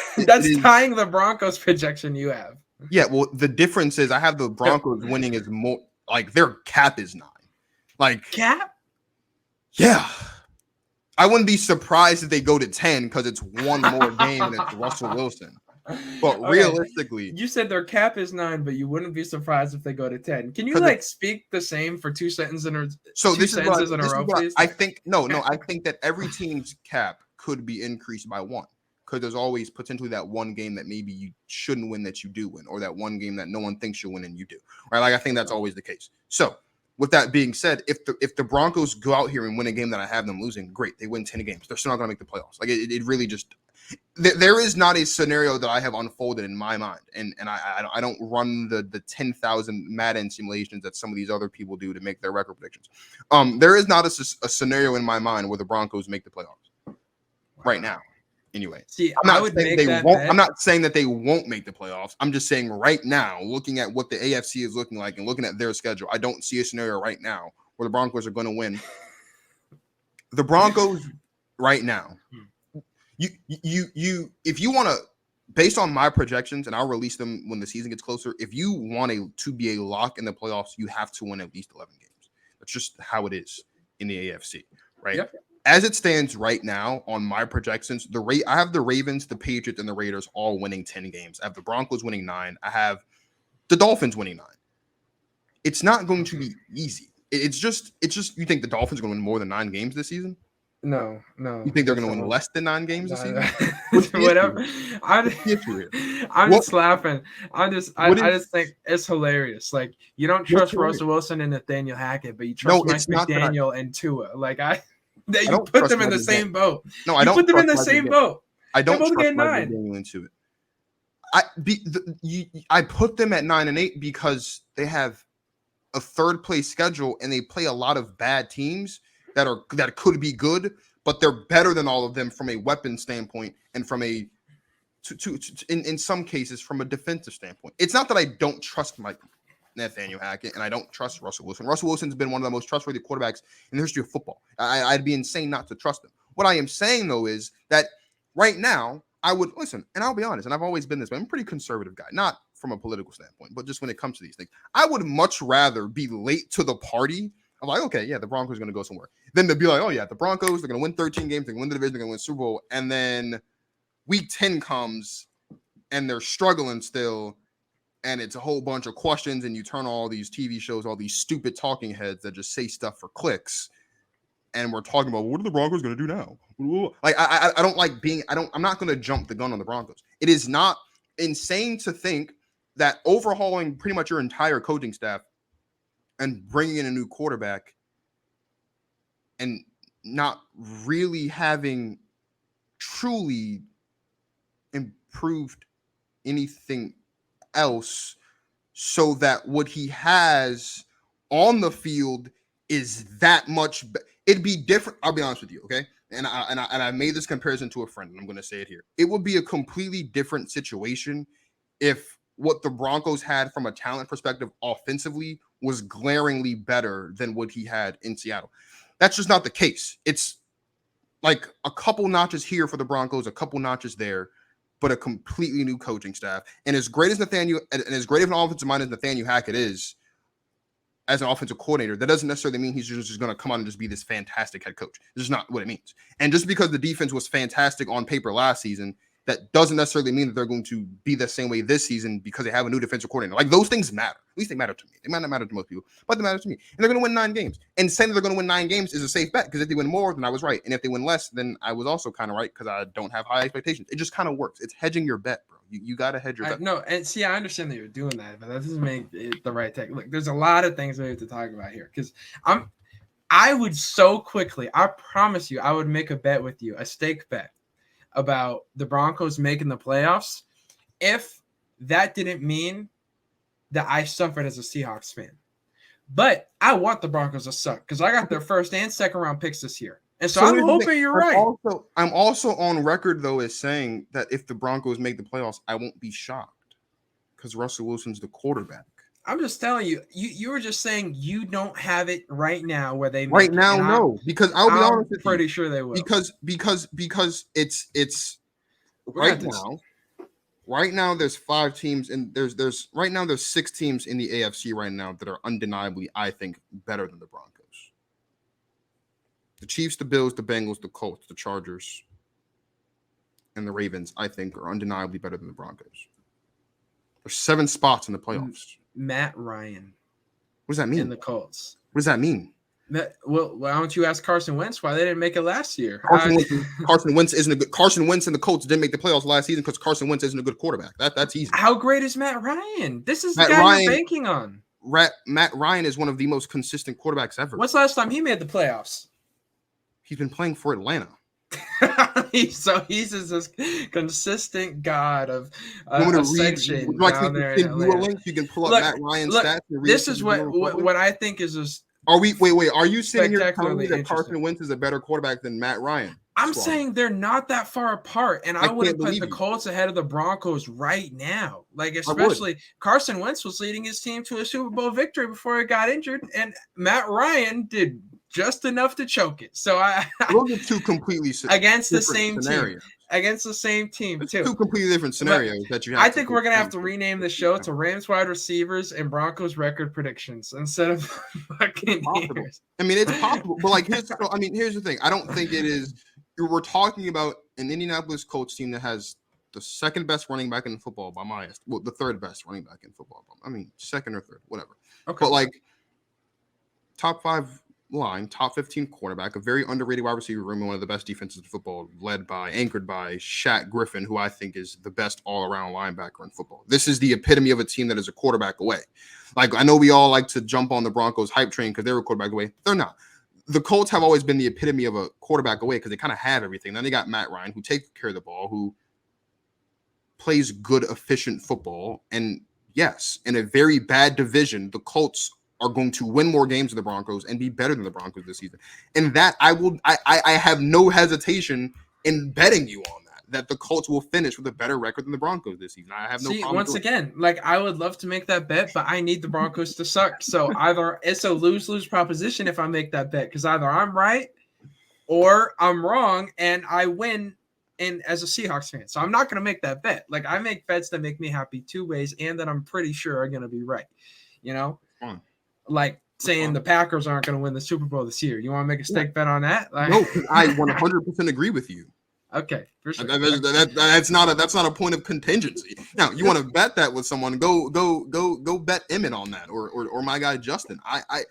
tying the Broncos projection you have. Yeah, well, the difference is I have the Broncos winning as more like their cap is 9. Like cap? Yeah. I wouldn't be surprised if they go to 10 because it's one more game and it's Russell Wilson. But realistically, you said their cap is 9, but you wouldn't be surprised if they go to 10. Can you speak the same for 2 sentences in a row, please? I think I think that every team's cap could be increased by 1. Because there's always potentially that one game that maybe you shouldn't win that you do win, or that one game that no one thinks you'll win and you do, right? Like, I think that's always the case. So with that being said, if the Broncos go out here and win a game that I have them losing, great. They win 10 games. They're still not going to make the playoffs. Like, it really just – there is not a scenario that I have unfolded in my mind. And I don't run the 10,000 Madden simulations that some of these other people do to make their record predictions. There is not a scenario in my mind where the Broncos make the playoffs right now. Anyway, I'm not saying that they won't make the playoffs. I'm just saying right now, looking at what the AFC is looking like and looking at their schedule, I don't see a scenario right now where the Broncos are going to win. The Broncos right now, you if you want to, based on my projections, and I'll release them when the season gets closer. If you want to be a lock in the playoffs, you have to win at least 11 games. That's just how it is in the AFC, right? Yep. As it stands right now on my projections, I have the Ravens, the Patriots, and the Raiders all winning 10 games. I have the Broncos winning 9. I have the Dolphins winning 9. It's not going to be easy. It's just you think the Dolphins are going to win more than 9 games this season? No. You think they're going to win less than 9 games this season? Whatever. I'm just laughing. I just think it's hilarious. Like, you don't trust Russell Wilson and Nathaniel Hackett, but you trust Mike McDaniel and Tua. Like, you put them in the same boat. No, I don't put them in the same boat. I don't trust Mike McDaniel into it. I put them at 9 and 8 because they have a third place schedule and they play a lot of bad teams that could be good, but they're better than all of them from a weapon standpoint and from in some cases from a defensive standpoint. It's not that I don't trust Nathaniel Hackett and I don't trust Russell Wilson. Russell Wilson's been one of the most trustworthy quarterbacks in the history of football. I'd be insane not to trust him. What I am saying though is that right now I would listen, and I'll be honest, and I've always been this way. I'm a pretty conservative guy, not from a political standpoint, but just when it comes to these things. I would much rather be late to the party. I'm like, okay, yeah, the Broncos are going to go somewhere. Then to be like, oh yeah, the Broncos, they're going to win 13 games, they're going to win the division, they're going to win Super Bowl, and then week 10 comes and they're struggling still, and it's a whole bunch of questions, and you turn all these TV shows, all these stupid talking heads that just say stuff for clicks, and we're talking about what are the Broncos going to do now? Like, I don't like being, I'm not going to jump the gun on the Broncos. It is not insane to think that overhauling pretty much your entire coaching staff and bringing in a new quarterback and not really having truly improved anything else, so that what he has on the field is that much it'd be different. I'll be honest with you, okay? And I made this comparison to a friend, and I'm going to say it here. It would be a completely different situation if what the Broncos had from a talent perspective offensively was glaringly better than what he had in Seattle. That's just not the case. It's like a couple notches here for the Broncos, a couple notches there, but a completely new coaching staff. And as great as Nathaniel, and as great of an offensive mind as Nathaniel Hackett is, as an offensive coordinator, that doesn't necessarily mean he's just going to come on and just be this fantastic head coach. This is not what it means. And just because the defense was fantastic on paper last season, that doesn't necessarily mean that they're going to be the same way this season because they have a new defensive coordinator. Like, those things matter. At least they matter to me. They might not matter to most people, but they matter to me. And they're going to win 9 games. And saying that they're going to win 9 games is a safe bet, because if they win more, then I was right. And if they win less, then I was also kind of right, because I don't have high expectations. It just kind of works. It's hedging your bet, bro. You got to hedge your bet. No, and see, I understand that you're doing that, but that doesn't make it the right take. Look, there's a lot of things we have to talk about here, because I would so quickly, I promise you, I would make a bet with you, a stake bet about the Broncos making the playoffs if that didn't mean that I suffered as a Seahawks fan. But I want the Broncos to suck, because I got their first and second round picks this year. And so I'm hoping you're right. I'm also on record, though, as saying that if the Broncos make the playoffs, I won't be shocked, because Russell Wilson's the quarterback. I'm just telling you, you were just saying you don't have it right now where they right now, no, because I'll be honest with you, pretty sure they will. Because it's right now. Right now, there's 5 teams, and there's right now there's 6 teams in the AFC right now that are undeniably, I think, better than the Broncos. The Chiefs, the Bills, the Bengals, the Colts, the Chargers, and the Ravens, I think, are undeniably better than the Broncos. There's 7 spots in the playoffs. Matt Ryan. What does that mean? In the Colts. What does that mean? Well, why don't you ask Carson Wentz why they didn't make it last year? Carson Wentz isn't a good. Carson Wentz and the Colts didn't make the playoffs last season because Carson Wentz isn't a good quarterback. That's easy. How great is Matt Ryan? This is the guy you're banking on. Matt Ryan is one of the most consistent quarterbacks ever. When's the last time he made the playoffs? He's been playing for Atlanta. So he's this consistent god of ascension. Would you like to link? You can pull up Matt Ryan's stats. This is what I think is just. Are we wait? Are you sitting here telling me that Carson Wentz is a better quarterback than Matt Ryan? I'm saying they're not that far apart, and I would have put the Colts ahead of the Broncos right now. Like, especially Carson Wentz was leading his team to a Super Bowl victory before he got injured, and Matt Ryan did just enough to choke it. So those are 2 completely against the same scenarios. Team. Against the same team, it's too. 2 completely different scenarios that you have. I think we're going to have to rename the show to Rams wide receivers and Broncos record predictions instead of Buccaneers. I mean, it's possible. But, like, here's the thing. I don't think it is. We're talking about an Indianapolis Colts team that has the 2nd best running back in football by my estimate. Well, the 3rd best running back in football. I mean, 2nd or 3rd, whatever. Okay. But, like, top 5 line, top 15 quarterback, a very underrated wide receiver room, and one of the best defenses in football, anchored by Shaq Griffin, who I think is the best all-around linebacker in football. This is the epitome of a team that is a quarterback away. Like, I know we all like to jump on the Broncos hype train because they're a quarterback away. They're not. The Colts have always been the epitome of a quarterback away because they kind of have everything. Then they got Matt Ryan, who takes care of the ball, who plays good, efficient football. And yes, in a very bad division, the Colts are going to win more games than the Broncos and be better than the Broncos this season. And that I have no hesitation in betting you on that the Colts will finish with a better record than the Broncos this season. I have no problem. Once again, like, I would love to make that bet, but I need the Broncos to suck. So either it's a lose-lose proposition if I make that bet, because either I'm right or I'm wrong and I win as a Seahawks fan. So I'm not going to make that bet. Like, I make bets that make me happy 2 ways and that I'm pretty sure are going to be right. You know? Like saying the Packers aren't going to win the Super Bowl this year. You want to make a stake bet on that? Like, no, I 100% agree with you. Okay, for sure. That's not a point of contingency. Now, you want to bet that with someone? Go bet Emmett on that, or my guy Justin. I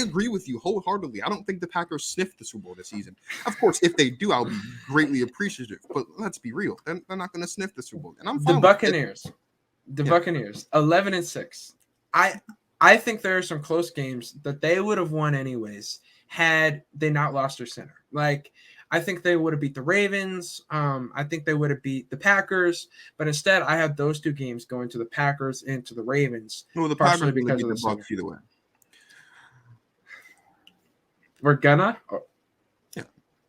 agree with you wholeheartedly. I don't think the Packers sniffed the Super Bowl this season. Of course, if they do, I'll be greatly appreciative. But let's be real, they're not going to sniff the Super Bowl. And I'm fine the Buccaneers. The Buccaneers, 11-6. I think there are some close games that they would have won anyways had they not lost their center. Like, I think they would have beat the Ravens. I think they would have beat the Packers. But instead, I have those 2 games going to the Packers and to the Ravens. Well, the Packers because of the Bucs either way. We're gonna? Yeah.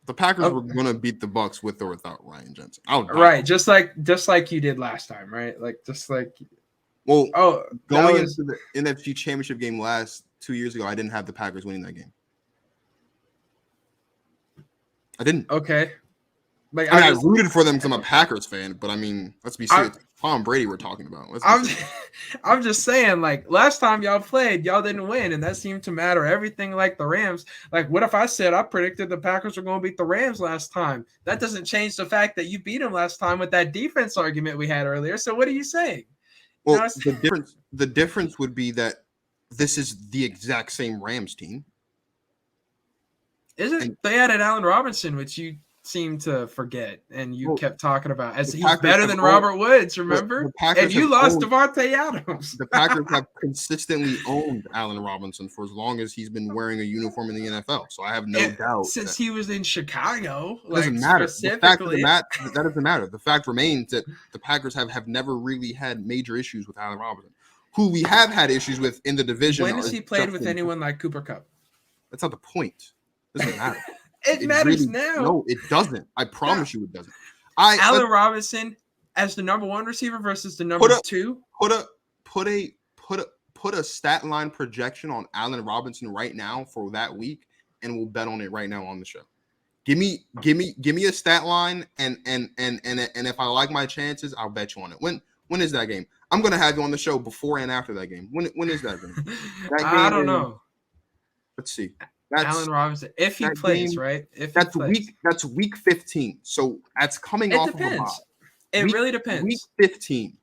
The Packers were going to beat the Bucs with or without Ryan Jensen. Right, just like you did last time, right? Like, just like... Well, going into the NFC Championship game 2 years ago, I didn't have the Packers winning that game. I didn't. Okay. Like I rooted for them because I'm a Packers fan, but I mean, let's be serious. Tom Brady we're talking about. I'm just saying, like, last time y'all played, y'all didn't win, and that seemed to matter. Everything like the Rams. Like, what if I said I predicted the Packers were going to beat the Rams last time? That doesn't change the fact that you beat them last time with that defense argument we had earlier. So what are you saying? Well, the difference would be that this is the exact same Rams team. They added Allen Robinson, which you seem to forget, and you kept talking about as he's better than Robert Woods, remember? And you lost Devonte Adams. The Packers have consistently owned Allen Robinson for as long as he's been wearing a uniform in the NFL. So I have no doubt. Since he was in Chicago, doesn't matter. That doesn't matter. The fact remains that the Packers have never really had major issues with Allen Robinson, who we have had issues with in the division. When has he played with anyone like Cooper Kupp? That's not the point. It doesn't matter. It matters now. No, it doesn't. I promise you it doesn't. Allen Robinson as the number 1 receiver versus the number 2. Put a stat line projection on Allen Robinson right now for that week, and we'll bet on it right now on the show. Give me a stat line, and if I like my chances, I'll bet you on it. When is that game? I'm gonna have you on the show before and after that game. When is that game? I don't know. Let's see. That's Allen Robinson, if he plays, right? That's week 15. So that's coming off of a bye. It really depends. Week 15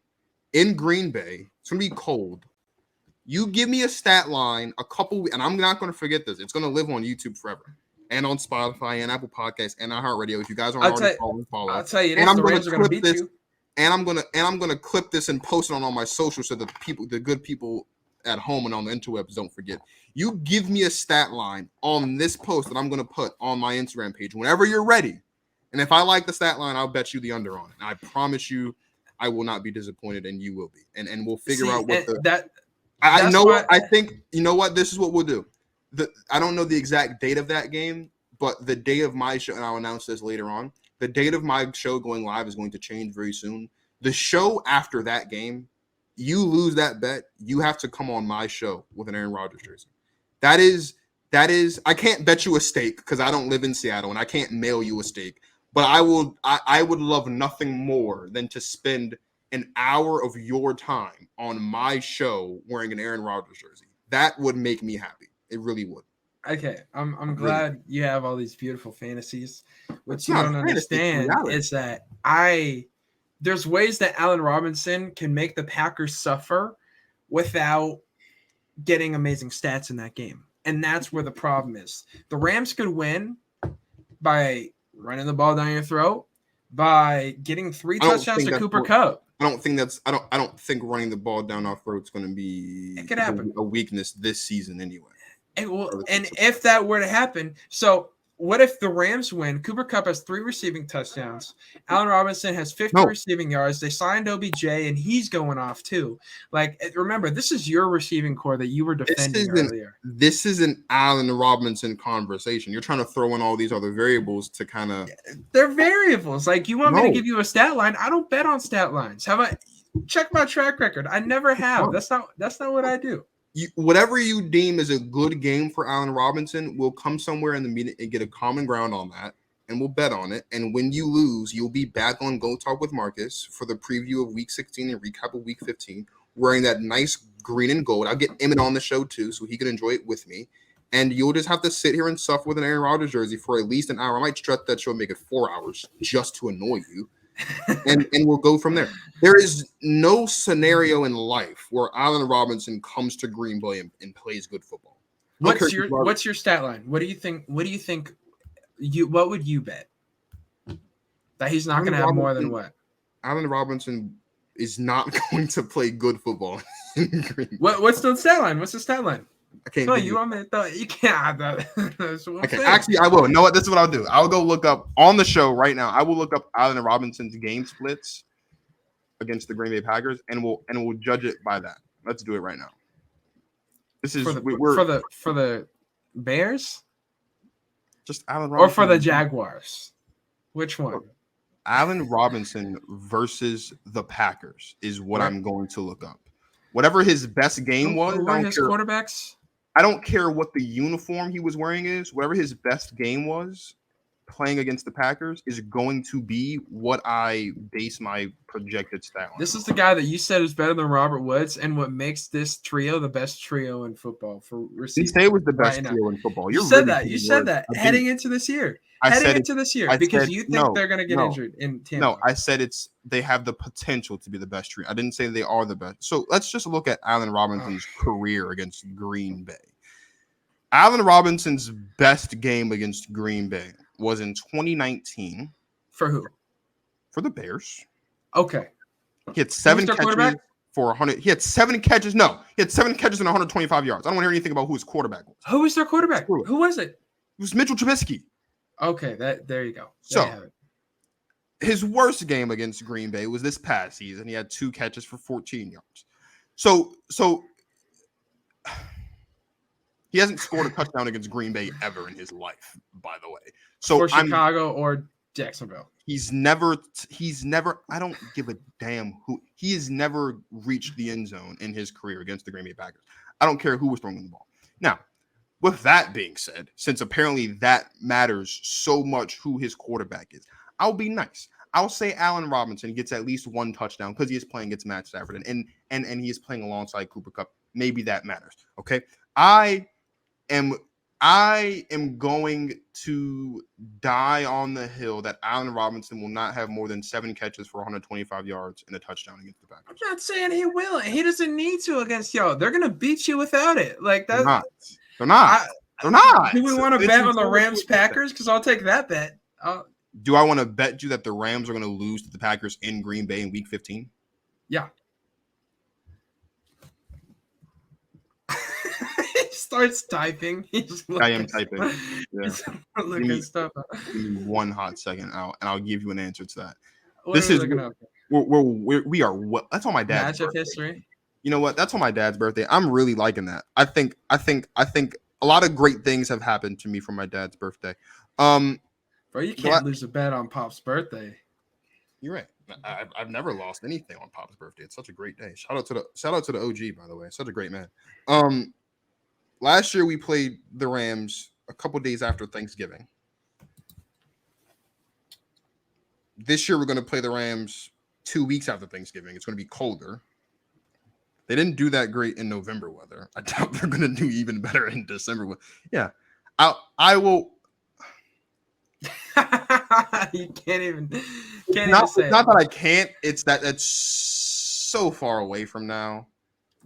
in Green Bay. It's gonna be cold. You give me a stat line, and I'm not gonna forget this. It's gonna live on YouTube forever, and on Spotify and Apple Podcasts and iHeartRadio. If you guys aren't already follow. I'll tell you this. The Rams are gonna beat you. And I'm gonna clip this and post it on all my socials so that the good people at home and on the interwebs don't forget. You give me a stat line on this post that I'm going to put on my Instagram page whenever you're ready. And if I like the stat line, I'll bet you the under on it. And I promise you I will not be disappointed, and you will be. And we'll figure out what I know what I think. You know what? This is what we'll do. I don't know the exact date of that game, but the day of my show, and I'll announce this later on, the date of my show going live is going to change very soon. The show after that game, you lose that bet, you have to come on my show with an Aaron Rodgers jersey. That is. I can't bet you a steak because I don't live in Seattle and I can't mail you a steak. But I would love nothing more than to spend an hour of your time on my show wearing an Aaron Rodgers jersey. That would make me happy. It really would. Okay, I'm glad you have all these beautiful fantasies. What you don't understand is that there's ways that Allen Robinson can make the Packers suffer without getting amazing stats in that game. And that's where the problem is. The Rams could win by running the ball down your throat, by getting 3 touchdowns to Cooper Kupp. I don't think running the ball down our throat is going to be a weakness this season anyway. And if that were to happen, so what if the Rams win? Cooper Kupp has 3 receiving touchdowns. Allen Robinson has 50 receiving yards. They signed OBJ, and he's going off too. Like, remember, this is your receiving core that you were defending earlier. This is an Allen Robinson conversation. You're trying to throw in all these other variables to kind of. They're variables. Like, you want me to give you a stat line? I don't bet on stat lines. Check my track record? I never have. That's not what I do. Whatever you deem is a good game for Allen Robinson, we'll come somewhere in the meeting and get a common ground on that, and we'll bet on it. And when you lose, you'll be back on Go Talk with Marcus for the preview of Week 16 and recap of Week 15, wearing that nice green and gold. I'll get Emmett on the show too, so he can enjoy it with me. And you'll just have to sit here and suffer with an Aaron Rodgers jersey for at least an hour. I might stretch that show and make it 4 hours just to annoy you. and we'll go from there. There is no scenario in life where Allen Robinson comes to Green Bay and plays good football. What's your stat line? What do you think? What would you bet that he's not going to have more than what? Allen Robinson is not going to play good football in Green Bay. What's the stat line? What's the stat line? I can't. No, you want me to you can't have that. Okay, actually, I will. You know what? This is what I'll do. I'll go look up on the show right now. I will look up Allen Robinson's game splits against the Green Bay Packers, and we'll judge it by that. Let's do it right now. This is for the Bears, just Allen Robinson, or for the Jaguars. Which one? Allen Robinson versus the Packers is what I'm going to look up. Whatever his best game was, who are his quarterbacks? I don't care what the uniform he was wearing is. Whatever his best game was, playing against the Packers is going to be what I base my projected stat on. This is the guy that you said is better than Robert Woods, and what makes this trio the best trio in football for receivers. You say it was the best trio in football. You said that. You said that heading into this year. Because you think they're going to get injured in Tampa. No, I said they have the potential to be the best trio. I didn't say they are the best. So let's just look at Allen Robinson's career against Green Bay. Allen Robinson's best game against Green Bay was in 2019. For who? For the Bears. Okay. He had 7 catches for 100. He had 7 catches. No, he had 7 catches and 125 yards. I don't want to hear anything about who his quarterback was. Who was their quarterback? Who was it? It was Mitchell Trubisky. Okay, there you go. So his worst game against Green Bay was this past season. He had 2 catches for 14 yards. So he hasn't scored a touchdown against Green Bay ever in his life, by the way. So for Chicago or Jacksonville. He's never, I don't give a damn who. He has never reached the end zone in his career against the Green Bay Packers. I don't care who was throwing the ball. Now, with that being said, since apparently that matters so much who his quarterback is, I'll be nice. I'll say Allen Robinson gets at least 1 touchdown because he is playing against Matt Stafford and he is playing alongside Cooper Kupp. Maybe that matters. Okay. I am going to die on the hill that Allen Robinson will not have more than 7 catches for 125 yards and a touchdown against the Packers. I'm not saying he will. He doesn't need to against y'all. They're going to beat you without it. Like that. They're not. They're not. Do we want to bet on the Rams Packers? Because I'll take that bet. Do I want to bet you that the Rams are going to lose to the Packers in Green Bay in Week 15? Yeah. Starts typing. I am typing. Yeah. Looking stuff up. Give me 1 hot second out, and I'll give you an answer to that. That's on my dad's matchup birthday. History. You know what? That's on my dad's birthday. I'm really liking that. I think a lot of great things have happened to me for my dad's birthday. Bro, you can't lose a bet on Pop's birthday. You're right. I've never lost anything on Pop's birthday. It's such a great day. Shout out to the OG, by the way. Such a great man. Last year we played the Rams a couple days after Thanksgiving. This year we're going to play the Rams 2 weeks after Thanksgiving. It's going to be colder. They didn't do that great in November weather. I doubt they're going to do even better in December weather. Yeah. I will. You can't even say it. Not that I can't. It's that's so far away from now.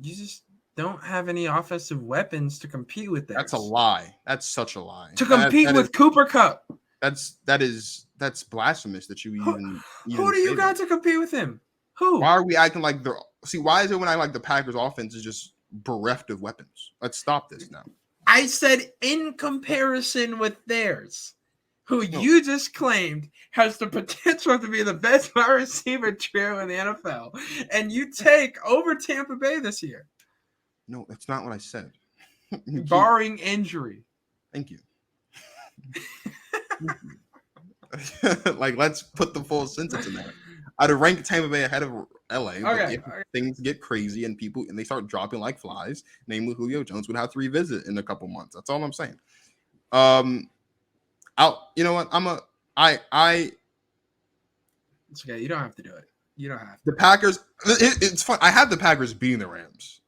You just don't have any offensive weapons to compete with that. That's a lie. That's such a lie. To compete with Cooper Kupp. That's blasphemous that you even who do you got to compete with him? Who? Why are we acting like why is it when I like the Packers offense is just bereft of weapons? Let's stop this now. I said in comparison with theirs, who you just claimed has the potential to be the best wide receiver trio in the NFL, and you take over Tampa Bay this year. No, that's not what I said. Barring injury. Thank you. Like, let's put the full sentence in there. I'd rank Tampa Bay ahead of LA. Okay. If things get crazy and they start dropping like flies, namely Julio Jones would have to revisit in a couple months. That's all I'm saying. You know what? It's okay. You don't have to do it. You don't have to. The Packers. It's fun. I had the Packers beating the Rams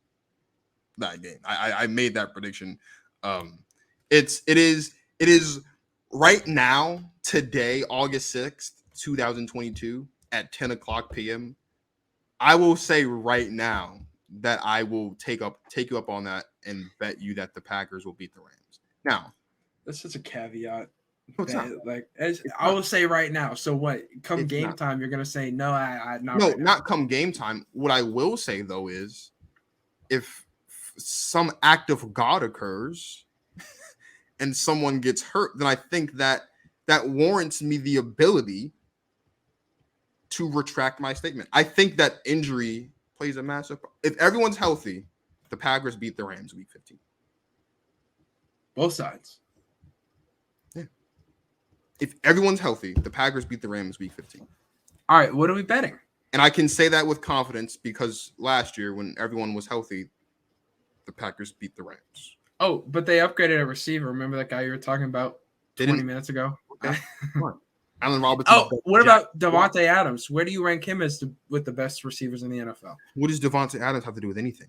that game. I made that prediction. It is right now, today, August 6th, 2022 at 10 o'clock p.m. I will say right now that I will take you up on that and bet you that the Packers will beat the Rams. Now, that's just a caveat. I will say right now. So what? Come game time, you're gonna say no. Not come game time. What I will say though is, if some act of God occurs and someone gets hurt, then I think that warrants me the ability to retract my statement. I think that injury plays a massive. If everyone's healthy, the Packers beat the Rams week 15. Both sides. Yeah. If everyone's healthy, the Packers beat the Rams week 15. All right, what are we betting? And I can say that with confidence because last year when everyone was healthy, the Packers beat the Rams. Oh, but they upgraded a receiver. Remember that guy you were talking about 20 minutes ago? Okay. Fine. Allen Robinson. Oh, what about Devonte Adams? Where do you rank him as with the best receivers in the NFL? What does Devonte Adams have to do with anything?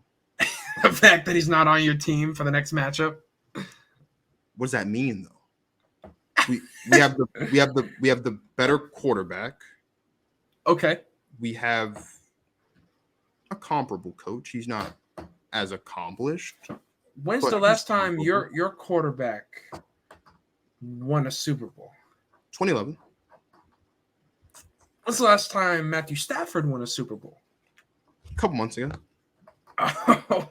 The fact that he's not on your team for the next matchup. What does that mean, though? We have the better quarterback. Okay. We have a comparable coach. He's not as accomplished. When's the last time your quarterback won a Super Bowl? 2011. When's the last time Matthew Stafford won a Super Bowl? A couple months ago.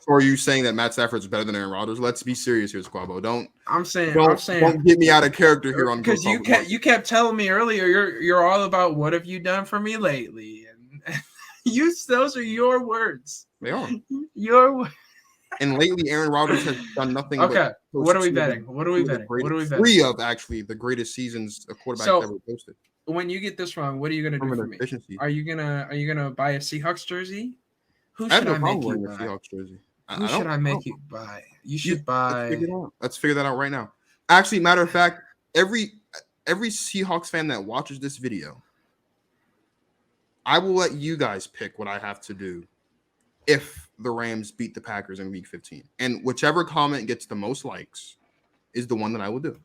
Or are you saying that Matt Stafford's better than Aaron Rodgers? Let's be serious here, Squabo. Don't get me out of character here on because you kept telling me earlier you're all about what have you done for me lately, and those are your words. They are your words. And lately, Aaron Rodgers has done nothing. Okay, what are we betting? What are we betting? Three of actually the greatest seasons a quarterback ever posted. When you get this wrong, what are you gonna do for me? Are you gonna buy a Seahawks jersey? Who should I make you buy? Seahawks jersey. Who should I make you buy? You should buy. Let's figure that out right now. Actually, matter of fact, every Seahawks fan that watches this video, I will let you guys pick what I have to do if the Rams beat the Packers in Week 15, and whichever comment gets the most likes is the one that I will do.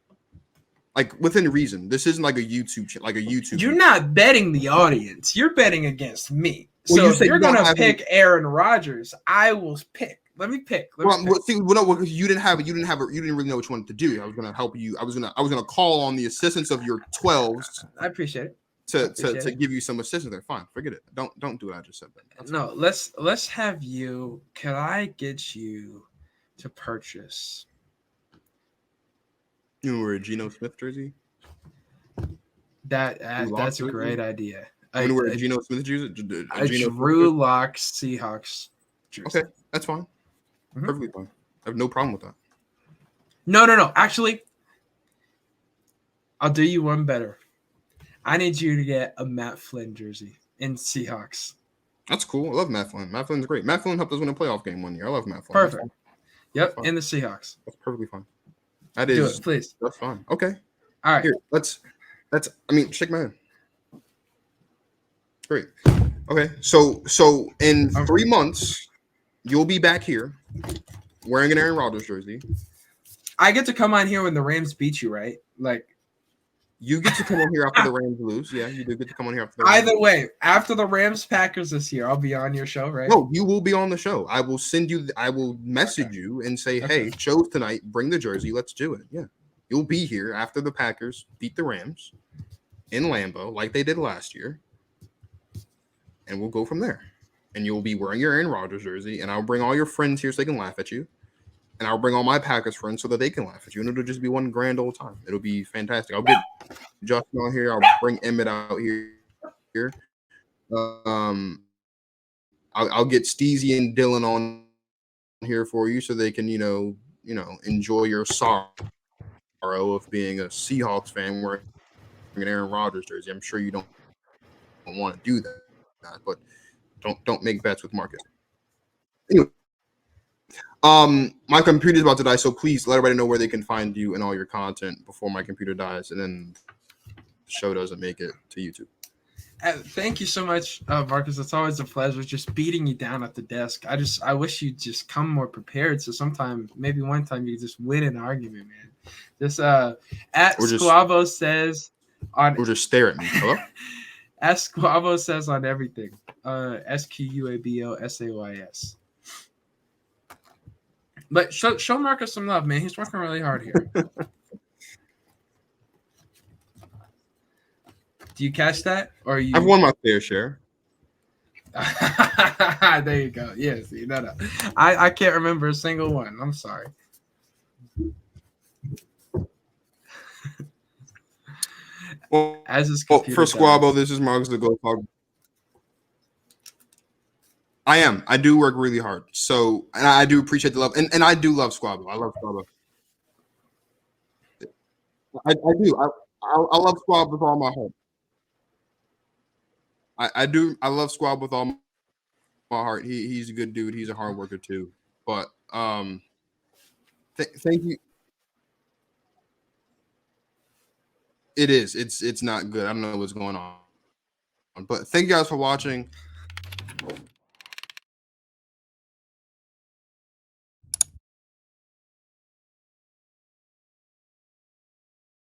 Like within reason. This isn't like a YouTube. You're not betting the audience. You're betting against me. So if you're gonna pick Aaron Rodgers, I will pick. Let me pick. Because you didn't really know which one to do. I was gonna help you. I was gonna call on the assistance of your 12s. I appreciate it. To give you some assistance there. Fine, forget it. Don't do what I just said. No, let's have you. Can I get you to purchase? You wear a Geno Smith jersey? That's a great idea. You wear a Geno Smith jersey? A Drew Lock Seahawks jersey. Okay, that's fine. Mm-hmm. Perfectly fine. I have no problem with that. No. Actually, I'll do you one better. I need you to get a Matt Flynn jersey in Seahawks. That's cool. I love Matt Flynn. Matt Flynn's great. Matt Flynn helped us win a playoff game one year. I love Matt Flynn. Perfect. Yep, in the Seahawks. That's perfectly fine. Do it, please. That's fine. Okay. All right. Here, shake my hand. Great. Okay. So in 3 months, you'll be back here wearing an Aaron Rodgers jersey. I get to come on here when the Rams beat you, right? Like, you get to come on here after the Rams lose. Yeah, you do get to come on here after the Rams. Either way, after the Rams Packers this year, I'll be on your show, right? No, you will be on the show. I will message you and say, hey, shows tonight, bring the jersey, let's do it. Yeah. You'll be here after the Packers beat the Rams in Lambeau like they did last year. And we'll go from there. And you'll be wearing your Aaron Rodgers jersey, and I'll bring all your friends here so they can laugh at you. And I'll bring all my Packers friends so that they can laugh at you. And it'll just be one grand old time. It'll be fantastic. I'll get Justin on here. I'll bring Emmett out here. I'll get Steezy and Dylan on here for you so they can, enjoy your sorrow of being a Seahawks fan wearing an Aaron Rodgers jersey. I'm sure you don't want to do that, but don't make bets with market. Anyway. My computer's about to die, so please let everybody know where they can find you and all your content before my computer dies and then the show doesn't make it to YouTube. Thank you so much, Marcus. It's always a pleasure just beating you down at the desk. I wish you'd just come more prepared. So maybe one time you just win an argument, man. Just Squabo says on. Or just stare at me. Hello. As Squabo says on everything. Squabo Says. But show Marcus some love, man. He's working really hard here. Do you catch that? Or you? I've won my fair share. There you go. Yeah, see, no. I can't remember a single one. I'm sorry. Well, for Squabo, this is Marcus the Go Talk. I am. I do work really hard. So, and I do appreciate the love. And I do love Squabo. I love Squabo. I do. I love Squab with all my heart. I do. I love Squab with all my heart. He's a good dude. He's a hard worker too. But thank you. It is. It's not good. I don't know what's going on. But thank you guys for watching.